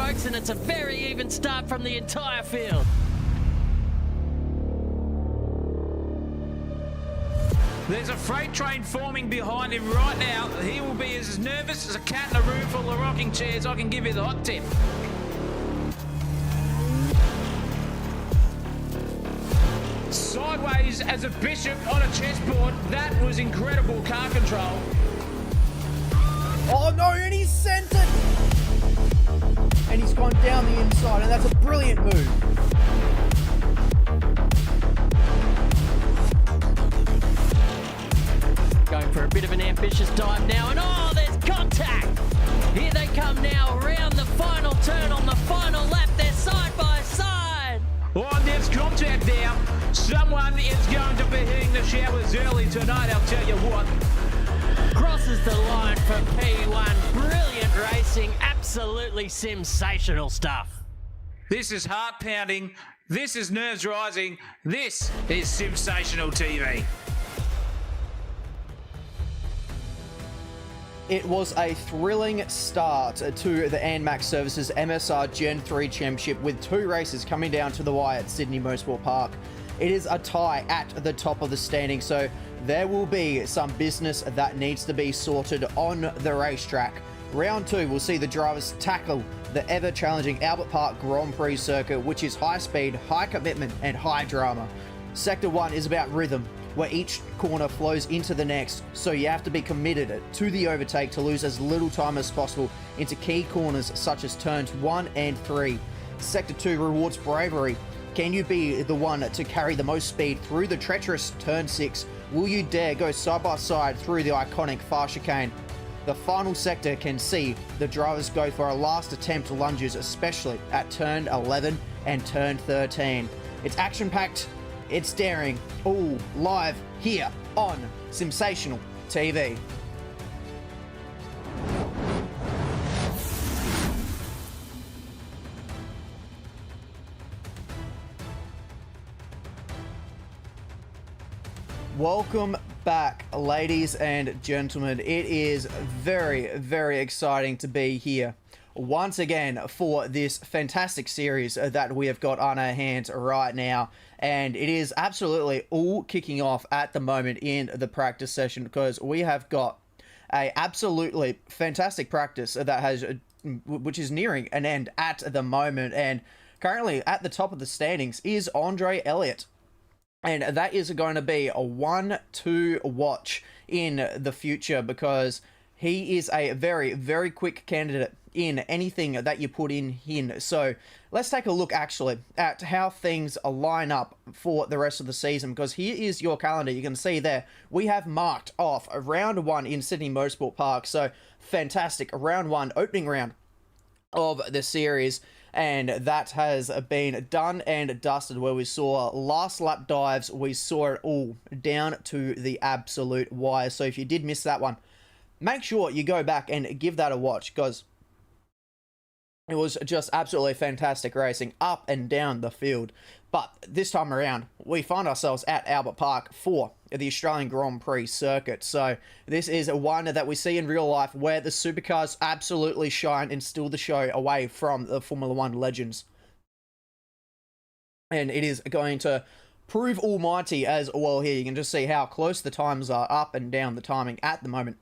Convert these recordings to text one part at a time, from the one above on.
folks, and it's a very even start from the entire field. There's a freight train forming behind him right now. He will be as nervous as a cat in a room full of rocking chairs. I can give you the hot tip. Sideways as a bishop on a chessboard. That was incredible car control. Oh no, and he's sent it! And he's gone down the inside, and that's a brilliant move. Going for a bit of an ambitious dive now, and oh, there's contact! Here they come now, around the final turn on the final lap. They're side by side. Oh, there's contact now. Someone is going to be hitting the showers early tonight, I'll tell you what. Crosses the line for P1. Brilliant racing. Absolutely sensational stuff. This is heart-pounding. This is nerves-rising. This is sensational TV. It was a thrilling start to the ANMAX Services MSR Gen 3 Championship with 2 races coming down to the wire at Sydney Motorsport Park. It is a tie at the top of the standing, so there will be some business that needs to be sorted on the racetrack. Round 2 will see the drivers tackle the ever-challenging Albert Park Grand Prix circuit, which is high speed, high commitment, and high drama. Sector 1 is about rhythm, where each corner flows into the next, so you have to be committed to the overtake to lose as little time as possible into key corners such as turns 1 and 3. Sector 2 rewards bravery. Can you be the one to carry the most speed through the treacherous turn 6? Will you dare go side by side through the iconic far chicane? The final sector can see the drivers go for a last attempt lunges, especially at turn 11 and turn 13. It's action-packed, it's daring, all live here on Sensational TV. Welcome back, ladies and gentlemen. It is very, very exciting to be here once again for this fantastic series that we have got on our hands right now. And it is absolutely all kicking off at the moment in the practice session, because we have got a absolutely fantastic practice that has, which is nearing an end at the moment. And currently at the top of the standings is Andre Elliott. And that is going to be a 1-2 watch in the future, because he is a very, very quick candidate in anything that you put in. So let's take a look actually at how things line up for the rest of the season, because here is your calendar. You can see there we have marked off round 1 in Sydney Motorsport Park. So fantastic. Round 1, opening round of the series. And that has been done and dusted, where we saw last lap dives. We saw it all down to the absolute wire. So if you did miss that one, make sure you go back and give that a watch, because it was just absolutely fantastic racing up and down the field. But this time around, we find ourselves at Albert Park for the Australian Grand Prix circuit. So this is one that we see in real life, where the Supercars absolutely shine and steal the show away from the Formula One legends. And it is going to prove almighty as well here. You can just see how close the times are up and down the timing at the moment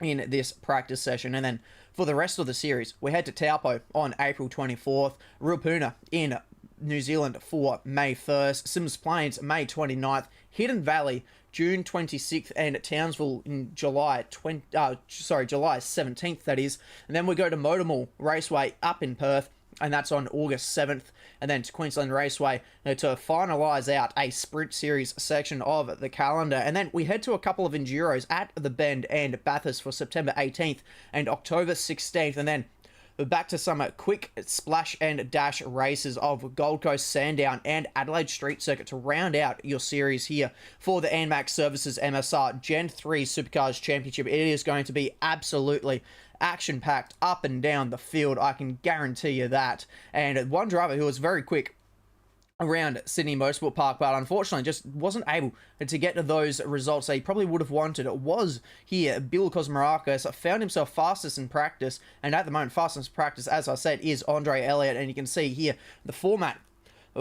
in this practice session. And then for the rest of the series, we head to Taupo on April 24th, Ruapuna in New Zealand for May 1st, Sims Plains May 29th, Hidden Valley June 26th, and Townsville in July 17th, that is. And then we go to Motor Mall Raceway up in Perth, and that's on August 7th, and then to Queensland Raceway to finalise out a Sprint Series section of the calendar. And then we head to a couple of Enduros at The Bend and Bathurst for September 18th and October 16th, and then back to some quick splash and dash races of Gold Coast, Sandown, and Adelaide Street Circuit to round out your series here for the ANMAX Services MSR Gen 3 Supercars Championship. It is going to be absolutely action-packed up and down the field, I can guarantee you that. And one driver who was very quick around Sydney Motorsport Park, but unfortunately just wasn't able to get to those results they probably would have wanted. It was here, Bill Kosmarakis found himself fastest in practice, and at the moment, fastest in practice, as I said, is Andre Elliott, and you can see here the format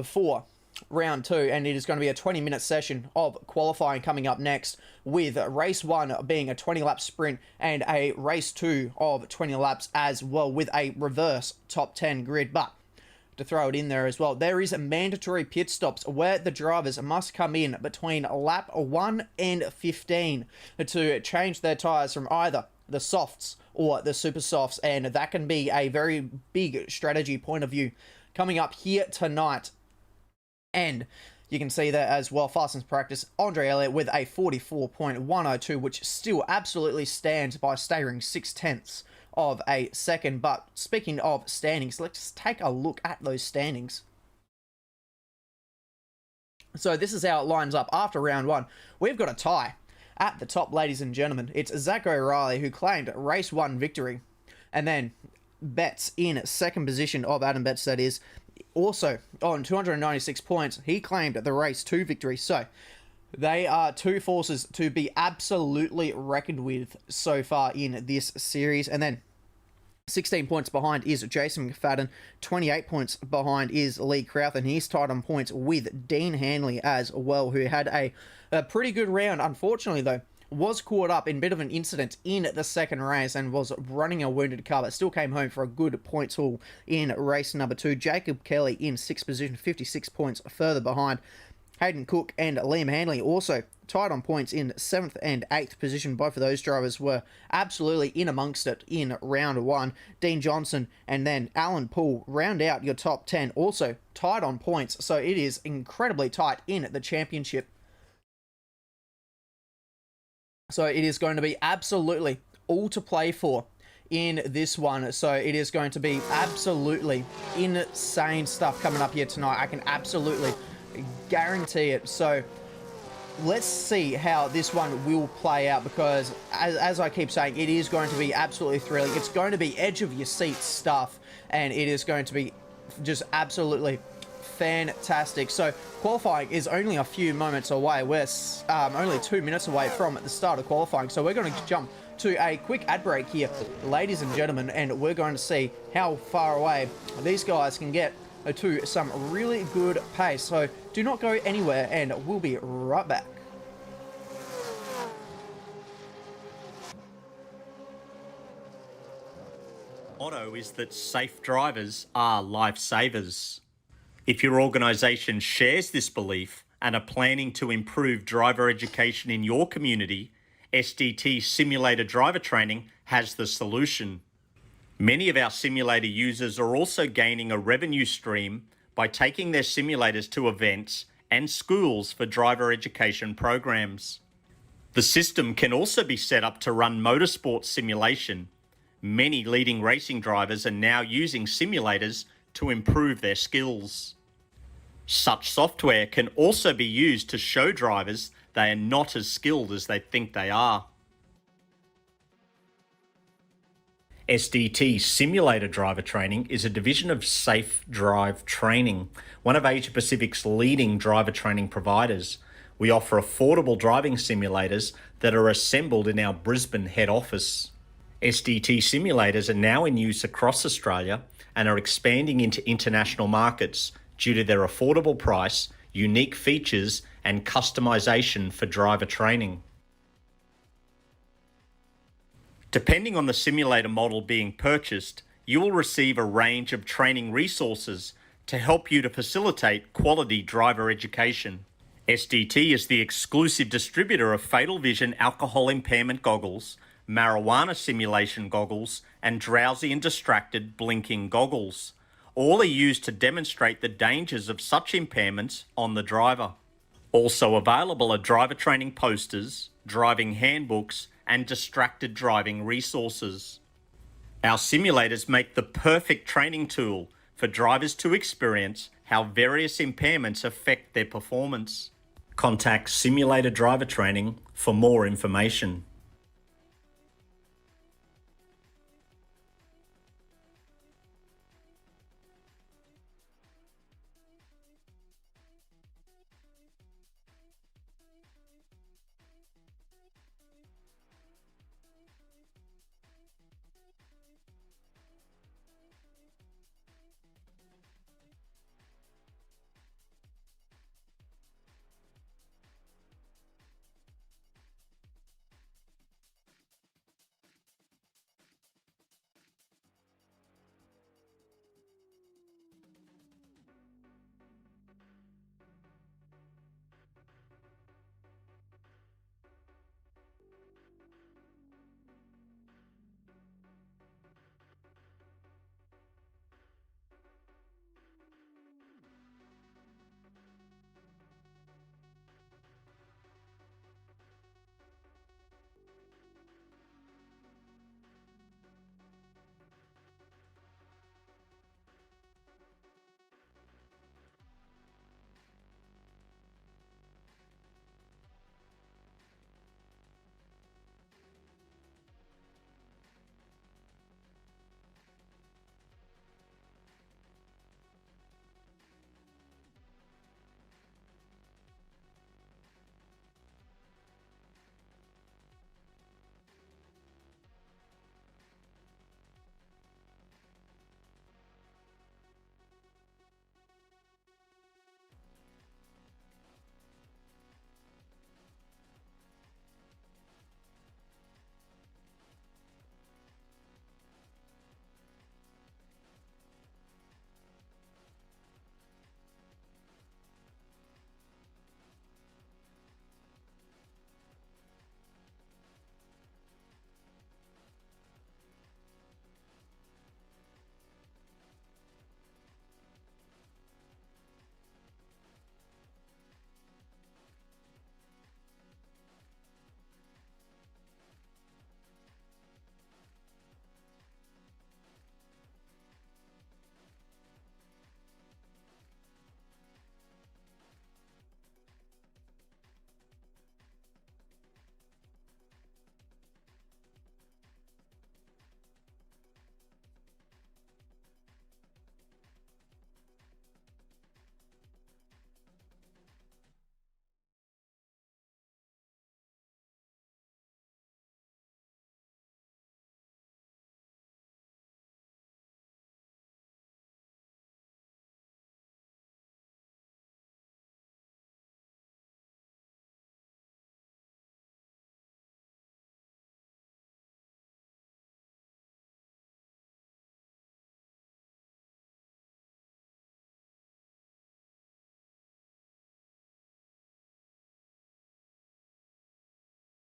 for round 2, and it is going to be a 20-minute session of qualifying coming up next, with race 1 being a 20-lap sprint and a race 2 of 20 laps as well, with a reverse top 10 grid. But to throw it in there as well, there is mandatory pit stops where the drivers must come in between lap 1 and 15 to change their tyres from either the softs or the super softs, and that can be a very big strategy point of view coming up here tonight. And you can see there as well, fastest practice, Andre Elliott with a 44.102, which still absolutely stands by staggering 0.6 of a second. But speaking of standings, let's take a look at those standings. So this is how it lines up after round 1. We've got a tie at the top, ladies and gentlemen. It's Zach O'Reilly who claimed race 1 victory, and then Betts in second position, of Adam Betts that is, also on 296 points. He claimed the race 2 victory. So they are two forces to be absolutely reckoned with so far in this series. And then 16 points behind is Jason McFadden. 28 points behind is Lee Crowth, and he's tied on points with Dean Hanley as well, who had a pretty good round. Unfortunately, though, was caught up in a bit of an incident in the second race and was running a wounded car, but still came home for a good points haul in race number 2. Jacob Kelly in 6th position, 56 points further behind. Hayden Cook and Liam Hanley also tied on points in 7th and 8th position. Both of those drivers were absolutely in amongst it in round 1. Dean Johnson and then Alan Poole round out your top 10, also tied on points. So it is incredibly tight in the championship. So it is going to be absolutely all to play for in this one. So it is going to be absolutely insane stuff coming up here tonight. I can absolutely guarantee it. So let's see how this one will play out, because as I keep saying, it is going to be absolutely thrilling. It's going to be edge of your seat stuff, and it is going to be just absolutely fantastic. So qualifying is only a few moments away. We're only 2 minutes away from the start of qualifying. So we're going to jump to a quick ad break here, ladies and gentlemen, and we're going to see how far away these guys can get to some really good pace. So do not go anywhere, and we'll be right back. Motto is that safe drivers are lifesavers. If your organisation shares this belief and are planning to improve driver education in your community, SDT Simulator Driver Training has the solution. Many of our simulator users are also gaining a revenue stream by taking their simulators to events and schools for driver education programs. The system can also be set up to run motorsport simulation. Many leading racing drivers are now using simulators to improve their skills. Such software can also be used to show drivers they are not as skilled as they think they are. SDT Simulator Driver Training is a division of Safe Drive Training, one of Asia Pacific's leading driver training providers. We offer affordable driving simulators that are assembled in our Brisbane head office. SDT simulators are now in use across Australia and are expanding into international markets due to their affordable price, unique features, and customization for driver training. Depending on the simulator model being purchased, you will receive a range of training resources to help you to facilitate quality driver education. SDT is the exclusive distributor of Fatal Vision alcohol impairment goggles, marijuana simulation goggles, and drowsy and distracted blinking goggles. All are used to demonstrate the dangers of such impairments on the driver. Also available are driver training posters, driving handbooks, and distracted driving resources. Our simulators make the perfect training tool for drivers to experience how various impairments affect their performance. Contact Simulator Driver Training for more information.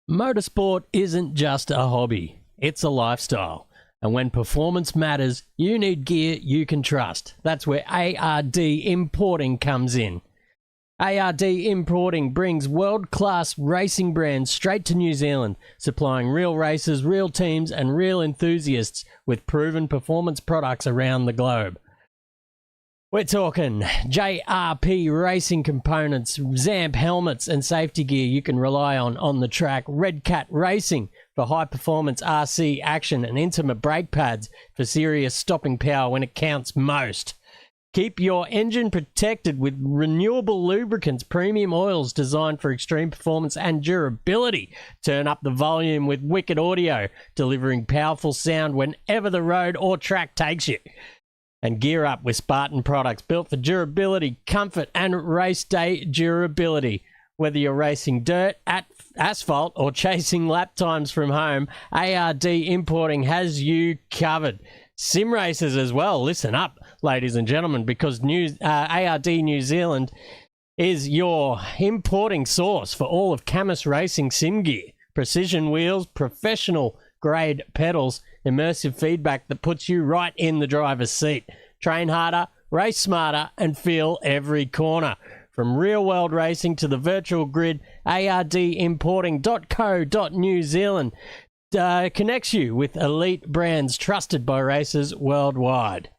Motorsport isn't just a hobby, it's a lifestyle. And when performance matters, you need gear you can trust. That's where ARD Importing comes in. ARD Importing brings world-class racing brands straight to New Zealand, supplying real racers, real teams, and real enthusiasts with proven performance products around the globe. We're talking JRP racing components, Zamp helmets and safety gear you can rely on the track, Red Cat Racing for high-performance RC action and intimate brake pads for serious stopping power when it counts most. Keep your engine protected with renewable lubricants, premium oils designed for extreme performance and durability. Turn up the volume with Wicked Audio, delivering powerful sound whenever the road or track takes you. And gear up with Spartan products built for durability, comfort, and race day durability. Whether you're racing dirt, asphalt, or chasing lap times from home, ARD Importing has you covered. Sim racers as well, listen up, ladies and gentlemen, because ARD New Zealand is your importing source for all of Camus Racing sim gear. Precision wheels, professional grade pedals, immersive feedback that puts you right in the driver's seat. Train harder, race smarter, and feel every corner. From real-world racing to the virtual grid, ardimporting.co.New Zealand connects you with elite brands trusted by racers worldwide.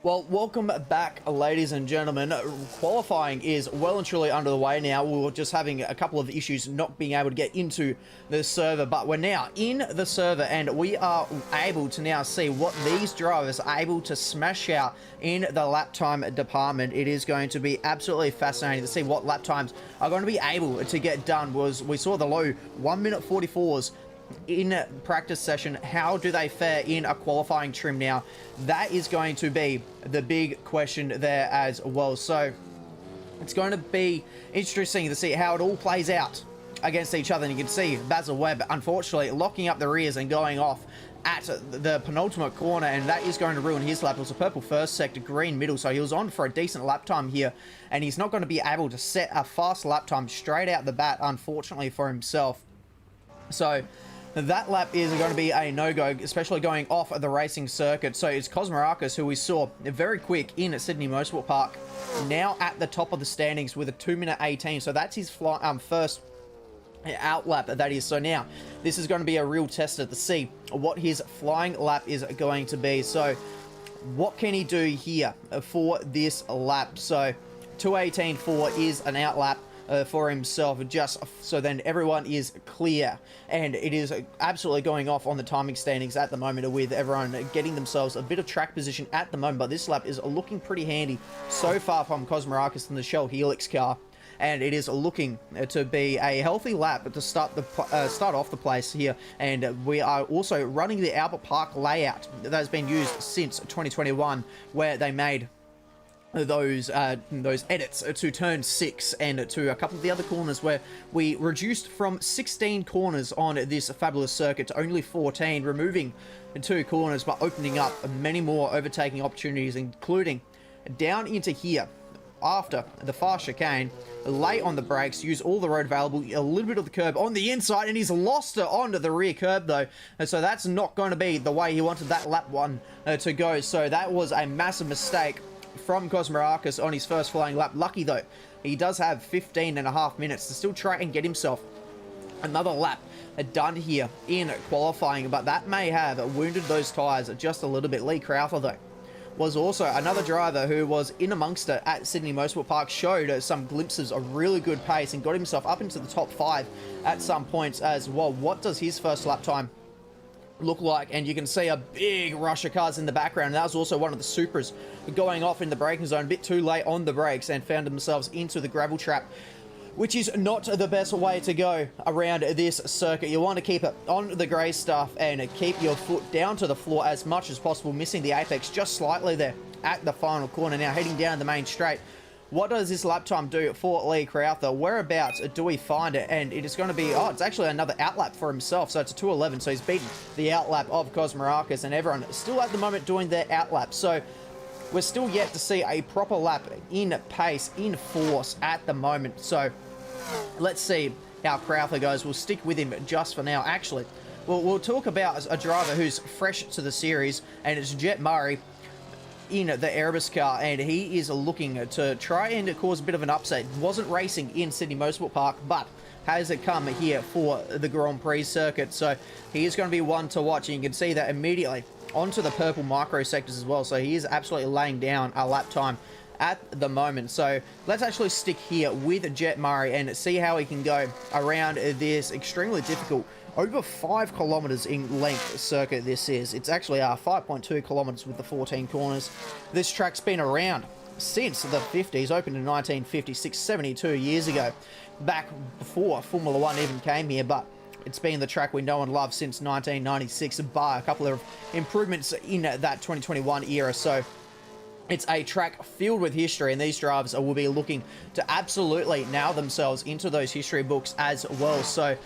Well, welcome back, ladies and gentlemen. Qualifying is well and truly under the way now. We were just having a couple of issues not being able to get into the server, but we're now in the server and we are able to now see what these drivers are able to smash out in the lap time department. It is going to be absolutely fascinating to see what lap times are going to be able to get done. We saw the low 1 minute 44s in practice session, how do they fare in a qualifying trim now? That is going to be the big question there as well. So it's going to be interesting to see how it all plays out against each other. And you can see Basil Webb, unfortunately, locking up the rears and going off at the penultimate corner, and that is going to ruin his lap. It was a purple first sector, green middle, so he was on for a decent lap time here, and he's not going to be able to set a fast lap time straight out the bat, unfortunately for himself. So that lap is going to be a no-go, especially going off the racing circuit. So it's Kosmarakis, who we saw very quick in Sydney Motorsport Park, now at the top of the standings with a 2:18. So that's his first out lap, that is. So now this is going to be a real tester to see what his flying lap is going to be. So what can he do here for this lap? So 2:18.4 is an out lap for himself, just so then everyone is clear, and it is absolutely going off on the timing standings at the moment, with everyone getting themselves a bit of track position at the moment. But this lap is looking pretty handy so far from Kosmarakis in the Shell Helix car, and it is looking to be a healthy lap to start off the place here. And we are also running the Albert Park layout that has been used since 2021, where they made those edits to turn 6 and to a couple of the other corners, where we reduced from 16 corners on this fabulous circuit to only 14, removing 2 corners but opening up many more overtaking opportunities, including down into here after the fast chicane, lay on the brakes, use all the road available, a little bit of the curb on the inside, and he's lost it onto the rear curb though, and so that's not going to be the way he wanted that lap one to go. So that was a massive mistake from Kosmarakis on his first flying lap. Lucky though, he does have 15.5 minutes to still try and get himself another lap done here in qualifying, but that may have wounded those tyres just a little bit. Lee Crowther though was also another driver who was in amongst it at Sydney Motorsport Park, showed some glimpses of really good pace and got himself up into the top 5 at some points as well. What does his first lap time look like? And you can see a big rush of cars in the background. That was also one of the Supras going off in the braking zone a bit too late on the brakes and found themselves into the gravel trap, which is not the best way to go around this circuit. You want to keep it on the grey stuff and keep your foot down to the floor as much as possible, missing the apex just slightly there at the final corner. Now heading down the main straight, what does this lap time do for Lee Crowther? Whereabouts do we find it? And it is going to be, it's actually another outlap for himself. So it's a 2:11, so he's beaten the outlap of Kosmarakis, and everyone still at the moment doing their outlap. So we're still yet to see a proper lap in pace, in force at the moment. So let's see how Crowther goes. We'll stick with him just for now. Actually, we'll talk about a driver who's fresh to the series, and it's Jet Murray in the Erebus car, and he is looking to try and cause a bit of an upset. Wasn't racing in Sydney Motorsport Park, but has it come here for the Grand Prix circuit. So he is going to be one to watch, and you can see that immediately onto the purple micro sectors as well. So he is absolutely laying down a lap time at the moment. So let's actually stick here with Jet Murray and see how he can go around this extremely difficult, over 5 kilometers in length circuit this is. It's actually 5.2 kilometers with the 14 corners. This track's been around since the 50s, opened in 1956, 72 years ago, back before Formula 1 even came here, but it's been the track we know and love since 1996, bar a couple of improvements in that 2021 era. So it's a track filled with history, and these drivers will be looking to absolutely nail themselves into those history books as well. So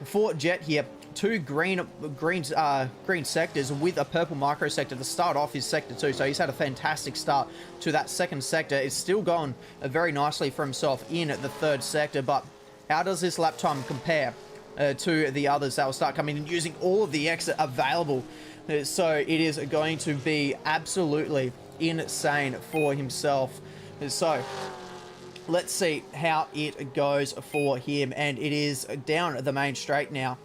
for Jet here, 2 green sectors with a purple micro sector to start off his sector 2. So he's had a fantastic start to that second sector. It's still gone very nicely for himself in the third sector, but how does this lap time compare to the others that will start coming in using all of the exit available? So it is going to be absolutely insane for himself. So let's see how it goes for him, and it is down the main straight now.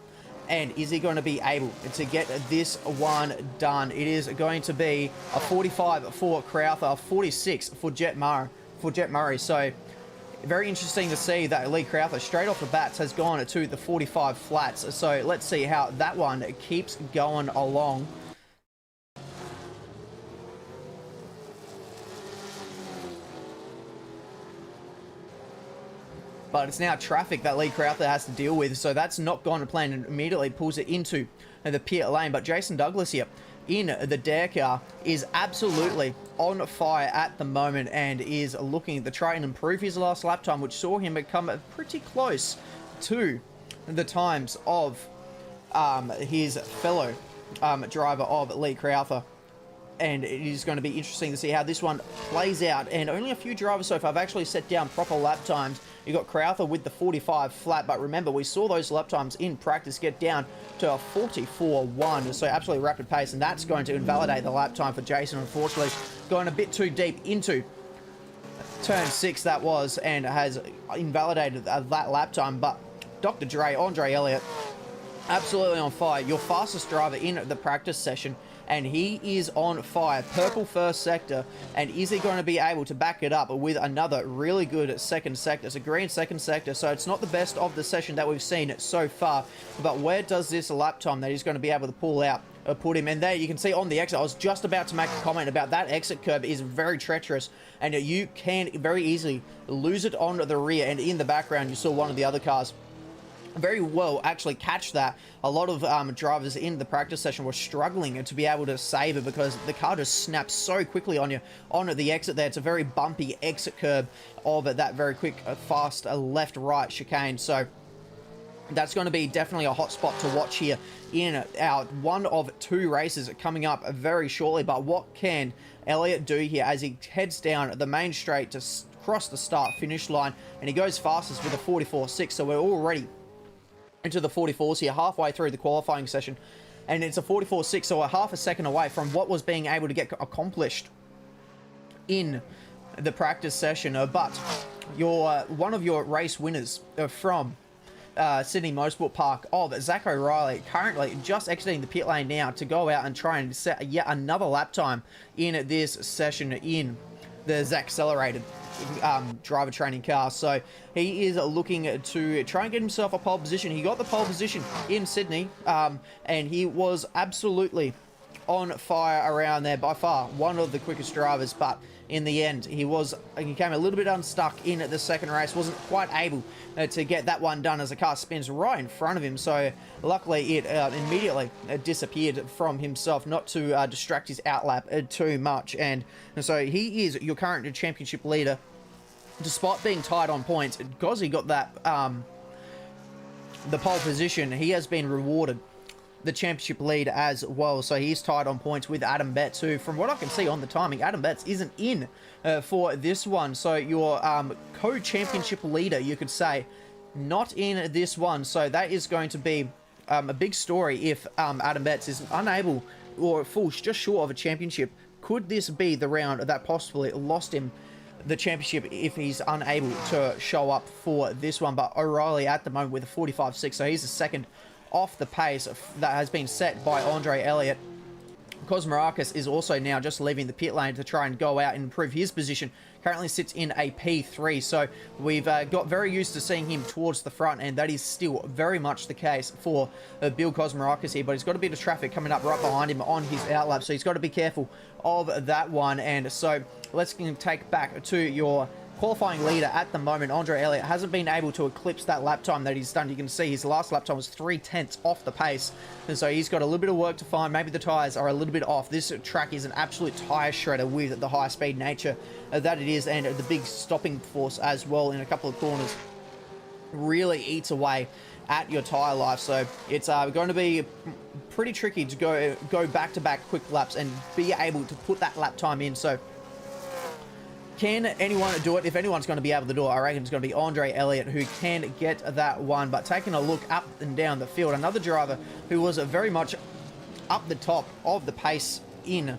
And is he going to be able to get this one done? It is going to be a 45 for Crowther, a 46 for Jet Murray. So very interesting to see that Lee Crowther straight off the bats has gone to the 45 flats. So let's see how that one keeps going along. but it's now traffic that Lee Crowther has to deal with, so that's not gone to plan and immediately pulls it into the pit lane. But Jason Douglas here in the dare car is absolutely on fire at the moment and is looking to try and improve his last lap time, which saw him become pretty close to the times of his fellow driver of Lee Crowther. And it is going to be interesting to see how this one plays out. And only a few drivers so far have actually set down proper lap times. You got Crowther with the 45 flat, but remember, we saw those lap times in practice get down to a 44.1, so absolutely rapid pace, and that's going to invalidate the lap time for Jason, unfortunately. Going a bit too deep into turn 6 that was, and has invalidated that lap time. But Dr. Dre, Andre Elliott, absolutely on fire. Your fastest driver in the practice session, and he is on fire. Purple first sector, and is he going to be able to back it up with another really good second sector? It's a green second sector, so it's not the best of the session that we've seen so far, but where does this lap time that he's going to be able to pull out put him? And there you can see on the exit, I was just about to make a comment about that exit curb is very treacherous, and you can very easily lose it on the rear, and in the background you saw one of the other cars very well actually catch that. A lot of drivers in the practice session were struggling to be able to save it because the car just snaps so quickly on you on the exit there. It's a very bumpy exit curb of that very quick fast left-right chicane, so that's going to be definitely a hot spot to watch here in our one of 2 races coming up very shortly. But what can Elliott do here as he heads down the main straight to cross the start finish line, and he goes fastest with a 44.6, so we're already into the 44s here, halfway through the qualifying session, and it's a 44.6, so a half a second away from what was being able to get accomplished in the practice session. But your one of your race winners from Sydney Motorsport Park of Zach O'Reilly, currently just exiting the pit lane now to go out and try and set yet another lap time in this session in the Zach Accelerated driver training car. So he is looking to try and get himself a pole position. He got the pole position in Sydney, and he was absolutely on fire around there, by far one of the quickest drivers. But in the end, he came a little bit unstuck in the second race, wasn't quite able to get that one done as the car spins right in front of him. So luckily it immediately disappeared from himself, not to distract his outlap too much. And so he is your current championship leader, despite being tied on points. Because he got that the pole position, he has been rewarded the championship lead as well. So he's tied on points with Adam Betts, who, from what I can see on the timing, Adam Betts isn't in for this one. So your co-championship leader, you could say, not in this one. So that is going to be a big story if Adam Betts is unable or falls just short of a championship. Could this be the round that possibly lost him the championship if he's unable to show up for this one? But O'Reilly at the moment with a 45.6, so he's the second off the pace that has been set by Andre Elliott. Kosmarakis is also now just leaving the pit lane to try and go out and improve his position. Currently sits in a P3, so we've got very used to seeing him towards the front, and that is still very much the case for Bill Kosmarakis here. But he's got a bit of traffic coming up right behind him on his outlap, so he's got to be careful of that one. And so let's take back to your qualifying leader at the moment. Andre Elliott hasn't been able to eclipse that lap time that he's done. You can see his last lap time was 3/10 off the pace, and so he's got a little bit of work to find. Maybe the tires are a little bit off. This track is an absolute tire shredder with the high speed nature that it is, and the big stopping force as well in a couple of corners really eats away at your tire life. So it's going to be pretty tricky to go back-to-back quick laps and be able to put that lap time in. So can anyone do it? If anyone's going to be able to do it, I reckon it's going to be Andre Elliott who can get that one. But taking a look up and down the field, another driver who was very much up the top of the pace in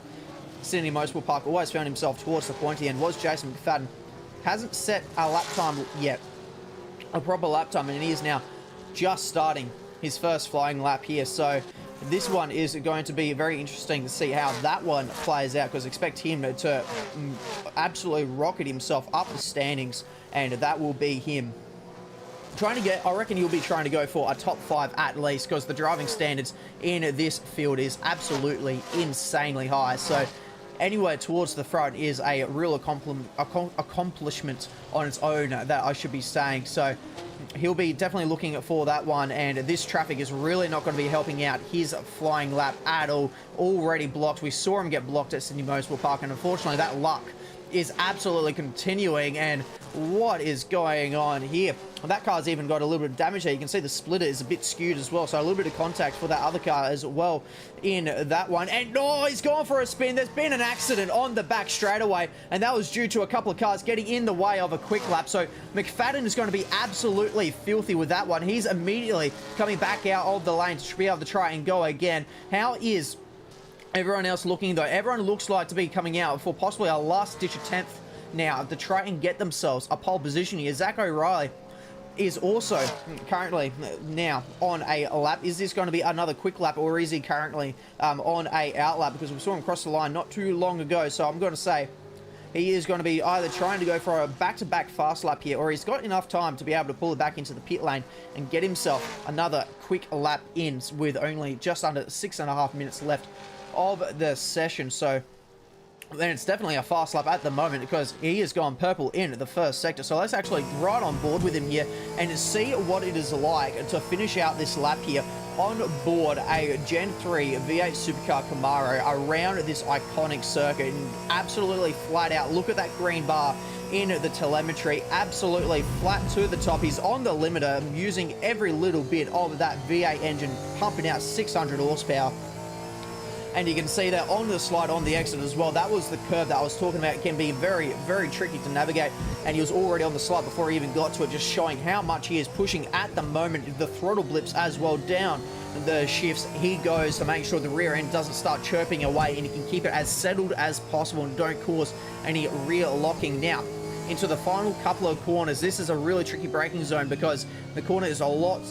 Sydney Motorsport Park, always found himself towards the pointy end, was Jason McFadden. Hasn't set a lap time yet, a proper lap time, and he is now just starting his first flying lap here. So this one is going to be very interesting to see how that one plays out, because expect him to absolutely rocket himself up the standings, and that will be him trying to get, I reckon he'll be trying to go for a top 5 at least, because the driving standards in this field is absolutely insanely high. So anywhere towards the front is a real accomplishment on its own, that I should be saying. So he'll be definitely looking for that one, and this traffic is really not going to be helping out his flying lap at all. Already blocked. We saw him get blocked at Sydney Motorsport Park, and unfortunately that luck is absolutely continuing. And what is going on here? That car's even got a little bit of damage there. You can see the splitter is a bit skewed as well, so a little bit of contact for that other car as well in that one. And oh, he's gone for a spin. There's been an accident on the back straightaway, and that was due to a couple of cars getting in the way of a quick lap. So McFadden is going to be absolutely filthy with that one. He's immediately coming back out of the lane to be able to try and go again. How is everyone else looking though? Everyone looks like to be coming out for possibly a last ditch attempt now to try and get themselves a pole position here. Zach O'Reilly is also currently now on a lap. Is this going to be another quick lap, or is he currently on a out lap? Because we saw him cross the line not too long ago. So I'm going to say he is going to be either trying to go for a back-to-back fast lap here, or he's got enough time to be able to pull it back into the pit lane and get himself another quick lap in with only just under 6.5 minutes left of the session. So then it's definitely a fast lap at the moment, because he has gone purple in the first sector. So let's actually right on board with him here and see what it is like to finish out this lap here on board a Gen 3 V8 Supercar Camaro around this iconic circuit. And absolutely flat out, look at that green bar in the telemetry, absolutely flat to the top. He's on the limiter, using every little bit of that V8 engine, pumping out 600 horsepower. And you can see that on the slide on the exit as well. That was the curve that I was talking about. It can be very, very tricky to navigate. And he was already on the slide before he even got to it, just showing how much he is pushing at the moment. The throttle blips as well down the shifts. He goes to make sure the rear end doesn't start chirping away, and he can keep it as settled as possible and don't cause any rear locking. Now, into the final couple of corners, this is a really tricky braking zone, because the corner is a lot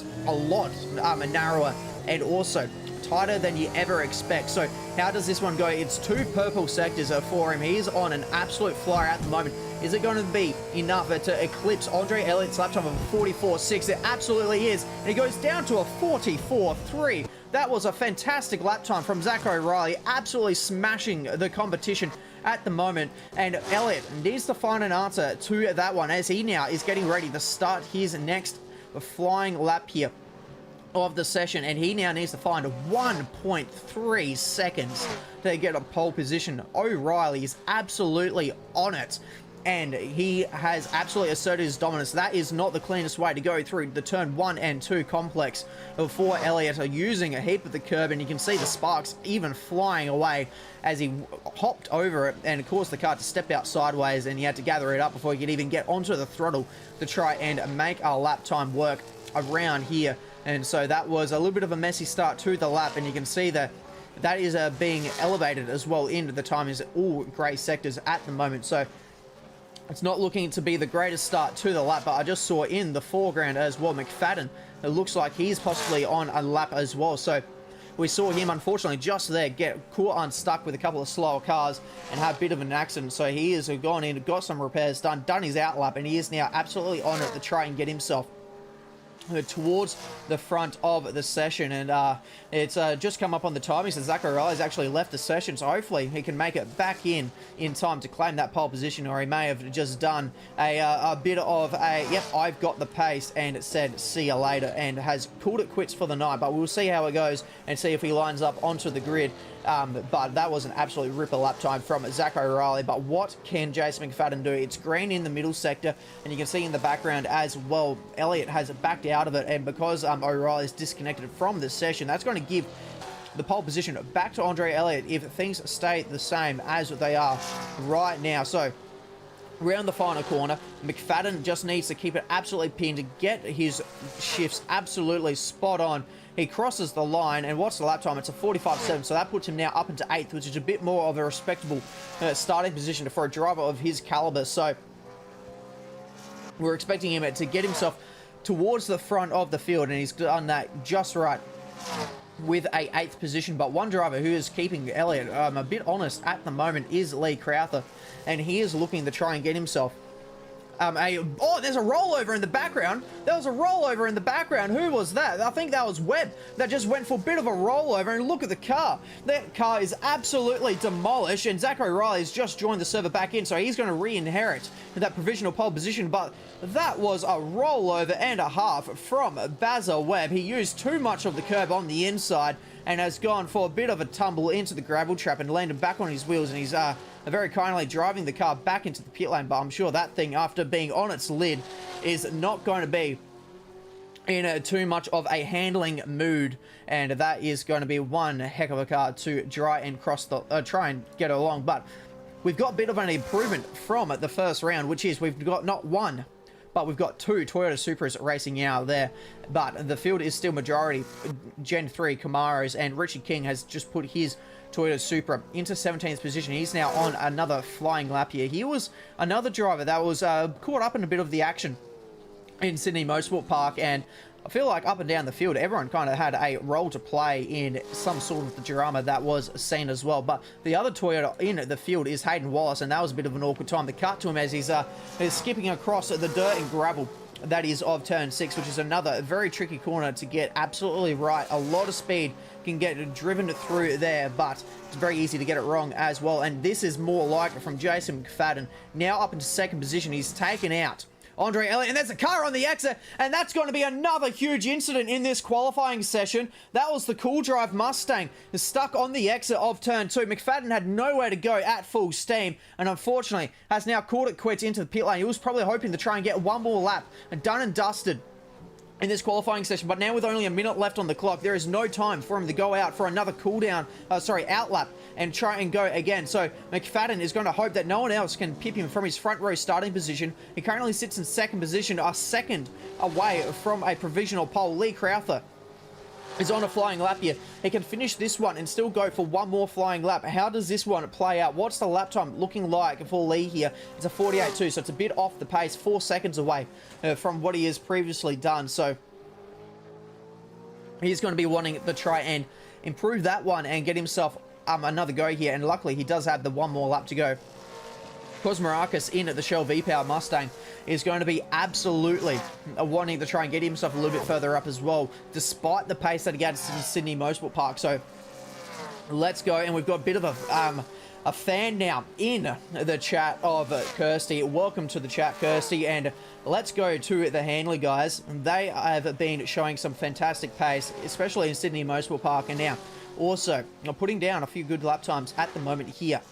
narrower and also tighter than you ever expect. So how does this one go? It's two purple sectors for him. He's on an absolute flyer at the moment. Is it going to be enough to eclipse Andre Elliott's lap time of 44.6? It absolutely is. And he goes down to a 44.3. That was a fantastic lap time from Zach O'Reilly, absolutely smashing the competition at the moment. And Elliott needs to find an answer to that one, as he now is getting ready to start his next flying lap here of the session, and he now needs to find 1.3 seconds to get a pole position. O'Reilly is absolutely on it, and he has absolutely asserted his dominance. That is not the cleanest way to go through the turn 1 and 2 complex for Elliott, using a heap of the curb, and you can see the sparks even flying away as he hopped over it and caused the car to step out sideways, and he had to gather it up before he could even get onto the throttle to try and make our lap time work around here. And so that was a little bit of a messy start to the lap, and you can see that that is being elevated as well into the time is all grey sectors at the moment. So it's not looking to be the greatest start to the lap, but I just saw in the foreground as well McFadden. It looks like he's possibly on a lap as well. So we saw him unfortunately just there get caught unstuck with a couple of slower cars and have a bit of an accident. So he has gone in, got some repairs done his out lap, and he is now absolutely on it to try and get himself towards the front of the session. And it's just come up on the timing, so Zach O'Reilly's actually left the session, so hopefully he can make it back in time to claim that pole position, or he may have just done a bit of a yep, I've got the pace, and said see you later, and has called it quits for the night. But we'll see how it goes and see if he lines up onto the grid. But that was an absolute ripper lap time from Zach O'Reilly. But what can Jason McFadden do? It's green in the middle sector, and you can see in the background as well, Elliott has backed out of it, and because O'Reilly is disconnected from the session, that's going to give the pole position back to Andre Elliott if things stay the same as they are right now. So around the final corner, McFadden just needs to keep it absolutely pinned to get his shifts absolutely spot on. He crosses the line, and what's the lap time? It's a 45.7, so that puts him now up into 8th, which is a bit more of a respectable starting position for a driver of his caliber. So we're expecting him to get himself towards the front of the field, and he's done that just right with a 8th position. But one driver who is keeping Elliott a bit honest at the moment is Lee Crowther, and he is looking to try and get himself There's a rollover in the background. There was a rollover in the background. Who was that? I think that was Webb that just went for a bit of a rollover. And look at the car. That car is absolutely demolished. And Zachary Riley has just joined the server back in, so he's going to re-inherit that provisional pole position. But that was a rollover and a half from Basil Webb. He used too much of the curb on the inside and has gone for a bit of a tumble into the gravel trap and landed back on his wheels, and he's very kindly driving the car back into the pit lane. But I'm sure that thing, after being on its lid, is not going to be in too much of a handling mood, and that is going to be one heck of a car to try and try and get along. But we've got a bit of an improvement from the first round, which is we've got not one, but we've got two Toyota Supras racing out there. But the field is still majority Gen 3 Camaros, and Richard King has just put his Toyota Supra into 17th position. He's now on another flying lap here. He was another driver that was caught up in a bit of the action in Sydney Motorsport Park, and I feel like up and down the field, everyone kind of had a role to play in some sort of the drama that was seen as well. But the other Toyota in the field is Hayden Wallace, and that was a bit of an awkward time to cut to him as he's skipping across the dirt and gravel that is of turn 6, which is another very tricky corner to get absolutely right. A lot of speed can get driven through there, but it's very easy to get it wrong as well. And this is more like it from Jason McFadden. Now up into second position, he's taken out Andre Elliott, and there's a car on the exit, and that's going to be another huge incident in this qualifying session. That was the Cool Drive Mustang stuck on the exit of turn 2. McFadden had nowhere to go at full steam, and unfortunately has now called it quits into the pit lane. He was probably hoping to try and get one more lap and done and dusted in this qualifying session, but now with only a minute left on the clock, there is no time for him to go out for another out lap and try and go again. So McFadden is going to hope that no one else can pip him from his front row starting position. He currently sits in second position, a second away from a provisional pole. Lee Crowther is on a flying lap here. He can finish this one and still go for one more flying lap. How does this one play out? What's the lap time looking like for Lee here? It's a 48.2, so it's a bit off the pace, 4 seconds away from what he has previously done. So he's going to be wanting to try and improve that one and get himself another go here. And luckily, he does have the one more lap to go. Kosmarakis in at the Shell V-Power Mustang is going to be absolutely wanting to try and get himself a little bit further up as well, despite the pace that he gets in Sydney Motorsport Park. So let's go, and we've got a bit of a fan now in the chat of Kirsty. Welcome to the chat, Kirsty, and let's go to the Handley guys. They have been showing some fantastic pace, especially in Sydney Motorsport Park, and now also putting down a few good lap times at the moment here.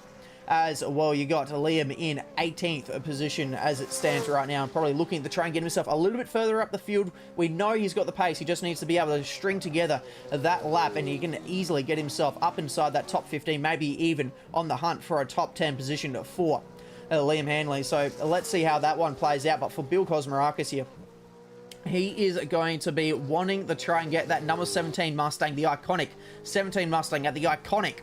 As well, you got Liam in 18th position as it stands right now, and probably looking to try and get himself a little bit further up the field. We know he's got the pace. He just needs to be able to string together that lap, and he can easily get himself up inside that top 15, maybe even on the hunt for a top 10 position for Liam Handley. So let's see how that one plays out. But for Bill Kosmarakis here, he is going to be wanting to try and get that number 17 Mustang, the iconic 17 Mustang at the iconic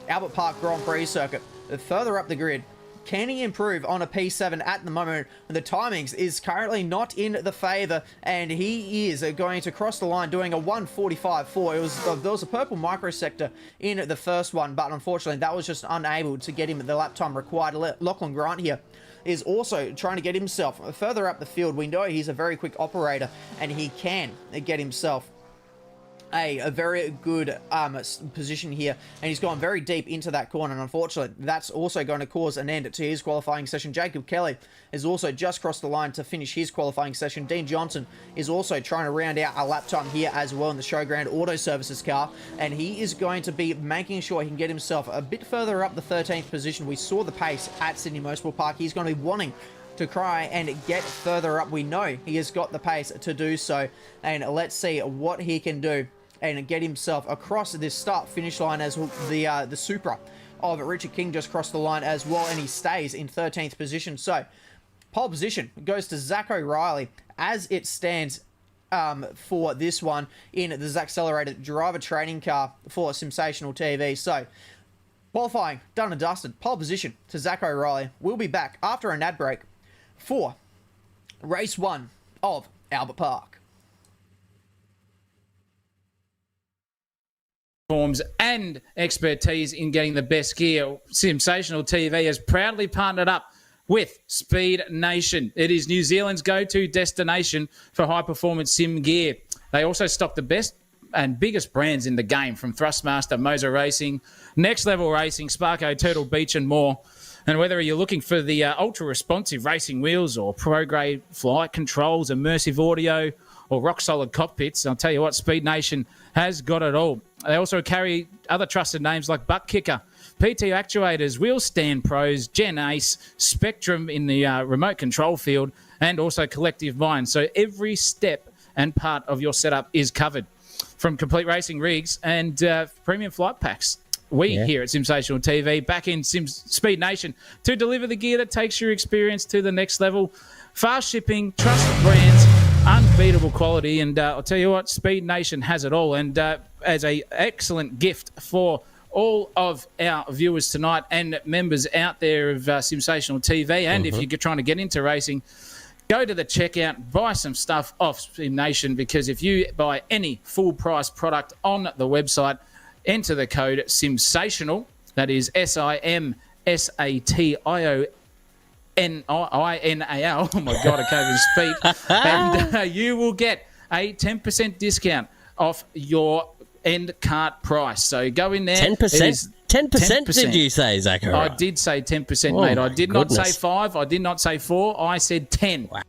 Albert Park Grand Prix circuit. Further up the grid, can he improve on a P7 at the moment? The timings is currently not in the favor, and he is going to cross the line doing a 1:45.4. There was a purple microsector in the first one, but unfortunately that was just unable to get him the lap time required. Lachlan Grant here is also trying to get himself further up the field. We know he's a very quick operator, and he can get himself a very good position here, and he's gone very deep into that corner, and unfortunately that's also going to cause an end to his qualifying session. Jacob Kelly has also just crossed the line to finish his qualifying session. Dean Johnson is also trying to round out a lap time here as well in the Showground Auto Services car, and he is going to be making sure he can get himself a bit further up the 13th position. We saw the pace at Sydney Motorsport Park. He's going to be wanting to try and get further up. We know he has got the pace to do so, and let's see what he can do and get himself across this start-finish line as the Supra of Richard King just crossed the line as well, and he stays in 13th position. So pole position goes to Zach O'Reilly as it stands for this one in the Accelerated driver training car for Sensational TV. So qualifying done and dusted. Pole position to Zach O'Reilly. We'll be back after an ad break for race 1 of Albert Park. Forms and expertise in getting the best gear. Sensational TV has proudly partnered up with Speed Nation. It is New Zealand's go-to destination for high-performance sim gear. They also stock the best and biggest brands in the game, from Thrustmaster, Moser Racing, Next Level Racing, Sparko, Turtle Beach, and more. And whether you're looking for the ultra-responsive racing wheels or pro-grade flight controls, immersive audio, or rock-solid cockpits, I'll tell you what, Speed Nation has got it all. They also carry other trusted names like Butt Kicker, PT Actuators, Wheel Stand Pros, Gen Ace, Spectrum in the remote control field, and also Collective Mind. So every step and part of your setup is covered, from complete racing rigs and premium flight packs. We here at Sensational TV back in Speed Nation to deliver the gear that takes your experience to the next level. Fast shipping, trusted brands, unbeatable quality, and I'll tell you what, Speed Nation has it all. And as an excellent gift for all of our viewers tonight and members out there of Sensational TV, and if you're trying to get into racing, go to the checkout, buy some stuff off Speed Nation, because if you buy any full-price product on the website, enter the code SIMSATIONAL, that is SIMSATIONAL. Oh my God, I can't even speak. And you will get a 10% discount off your end cart price. So go in there. 10%? 10% did you say, Zachary? I did say 10%, Oh, mate. I did not say goodness. 5. I did not say 4. I said 10. Wow.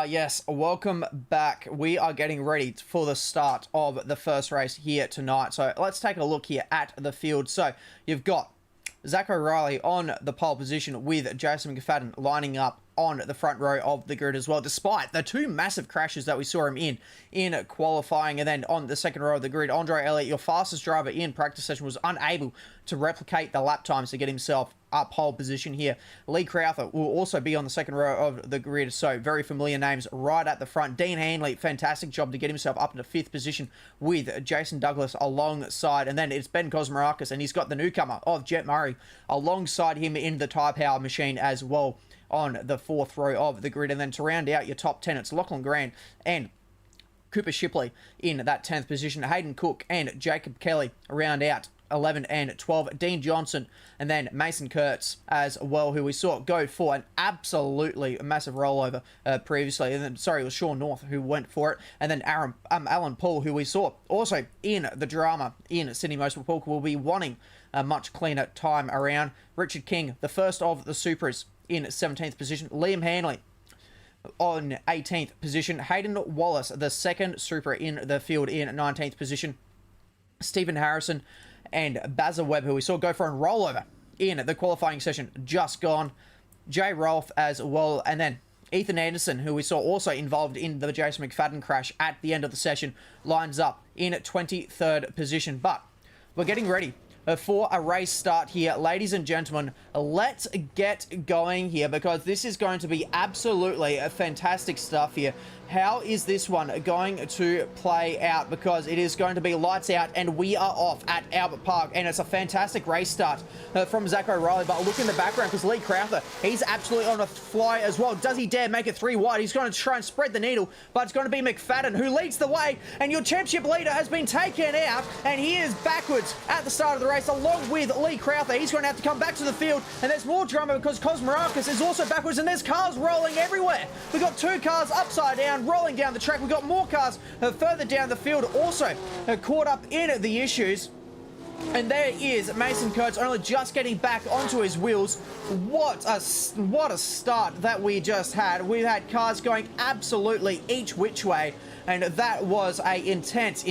Yes, welcome back. We are getting ready for the start of the first race here tonight. So let's take a look here at the field. So you've got Zach O'Reilly on the pole position with Jason McFadden lining up on the front row of the grid as well, despite the two massive crashes that we saw him in qualifying. And then on the second row of the grid, Andre Elliott, your fastest driver in practice session, was unable to replicate the lap times to get himself up pole position here. Lee Crowther will also be on the second row of the grid, so very familiar names right at the front. Dean Hanley, fantastic job to get himself up into 5th position with Jason Douglas alongside. And then it's Ben Kosmarakis, and he's got the newcomer of Jet Murray alongside him in the tyre power machine as well on the 4th row of the grid. And then to round out your top 10, it's Lachlan Grant and Cooper Shipley in that 10th position. Hayden Cook and Jacob Kelly round out 11 and 12, Dean Johnson, and then Mason Kurtz as well, who we saw go for an absolutely massive rollover previously. And then, sorry, it was Sean North who went for it. And then Alan Paul, who we saw also in the drama in Sydney Motorsport Park, will be wanting a much cleaner time around. Richard King, the first of the Supras, in 17th position. Liam Hanley on 18th position. Hayden Wallace, the second Supra in the field, in 19th position. Stephen Harrison and Bazza Webb, who we saw go for a rollover in the qualifying session just gone. Jay Rolfe as well. And then Ethan Anderson, who we saw also involved in the Jason McFadden crash at the end of the session, lines up in 23rd position. But we're getting ready for a race start here. Ladies and gentlemen, let's get going here, because this is going to be absolutely fantastic stuff here. How is this one going to play out? Because it is going to be lights out and we are off at Albert Park, and it's a fantastic race start from Zach O'Reilly. But look in the background, because Lee Crowther, he's absolutely on a fly as well. Does he dare make it 3 wide? He's going to try and spread the needle, but it's going to be McFadden who leads the way, and your championship leader has been taken out, and he is backwards at the start of the race along with Lee Crowther. He's going to have to come back to the field, and there's more drama because Cosmarakis is also backwards, and there's cars rolling everywhere. We've got 2 cars upside down rolling down the track. We've got more cars further down the field also caught up in the issues. And there is Mason Kurtz only just getting back onto his wheels. What a start that we just had. We've had cars going absolutely each which way, and that was a intense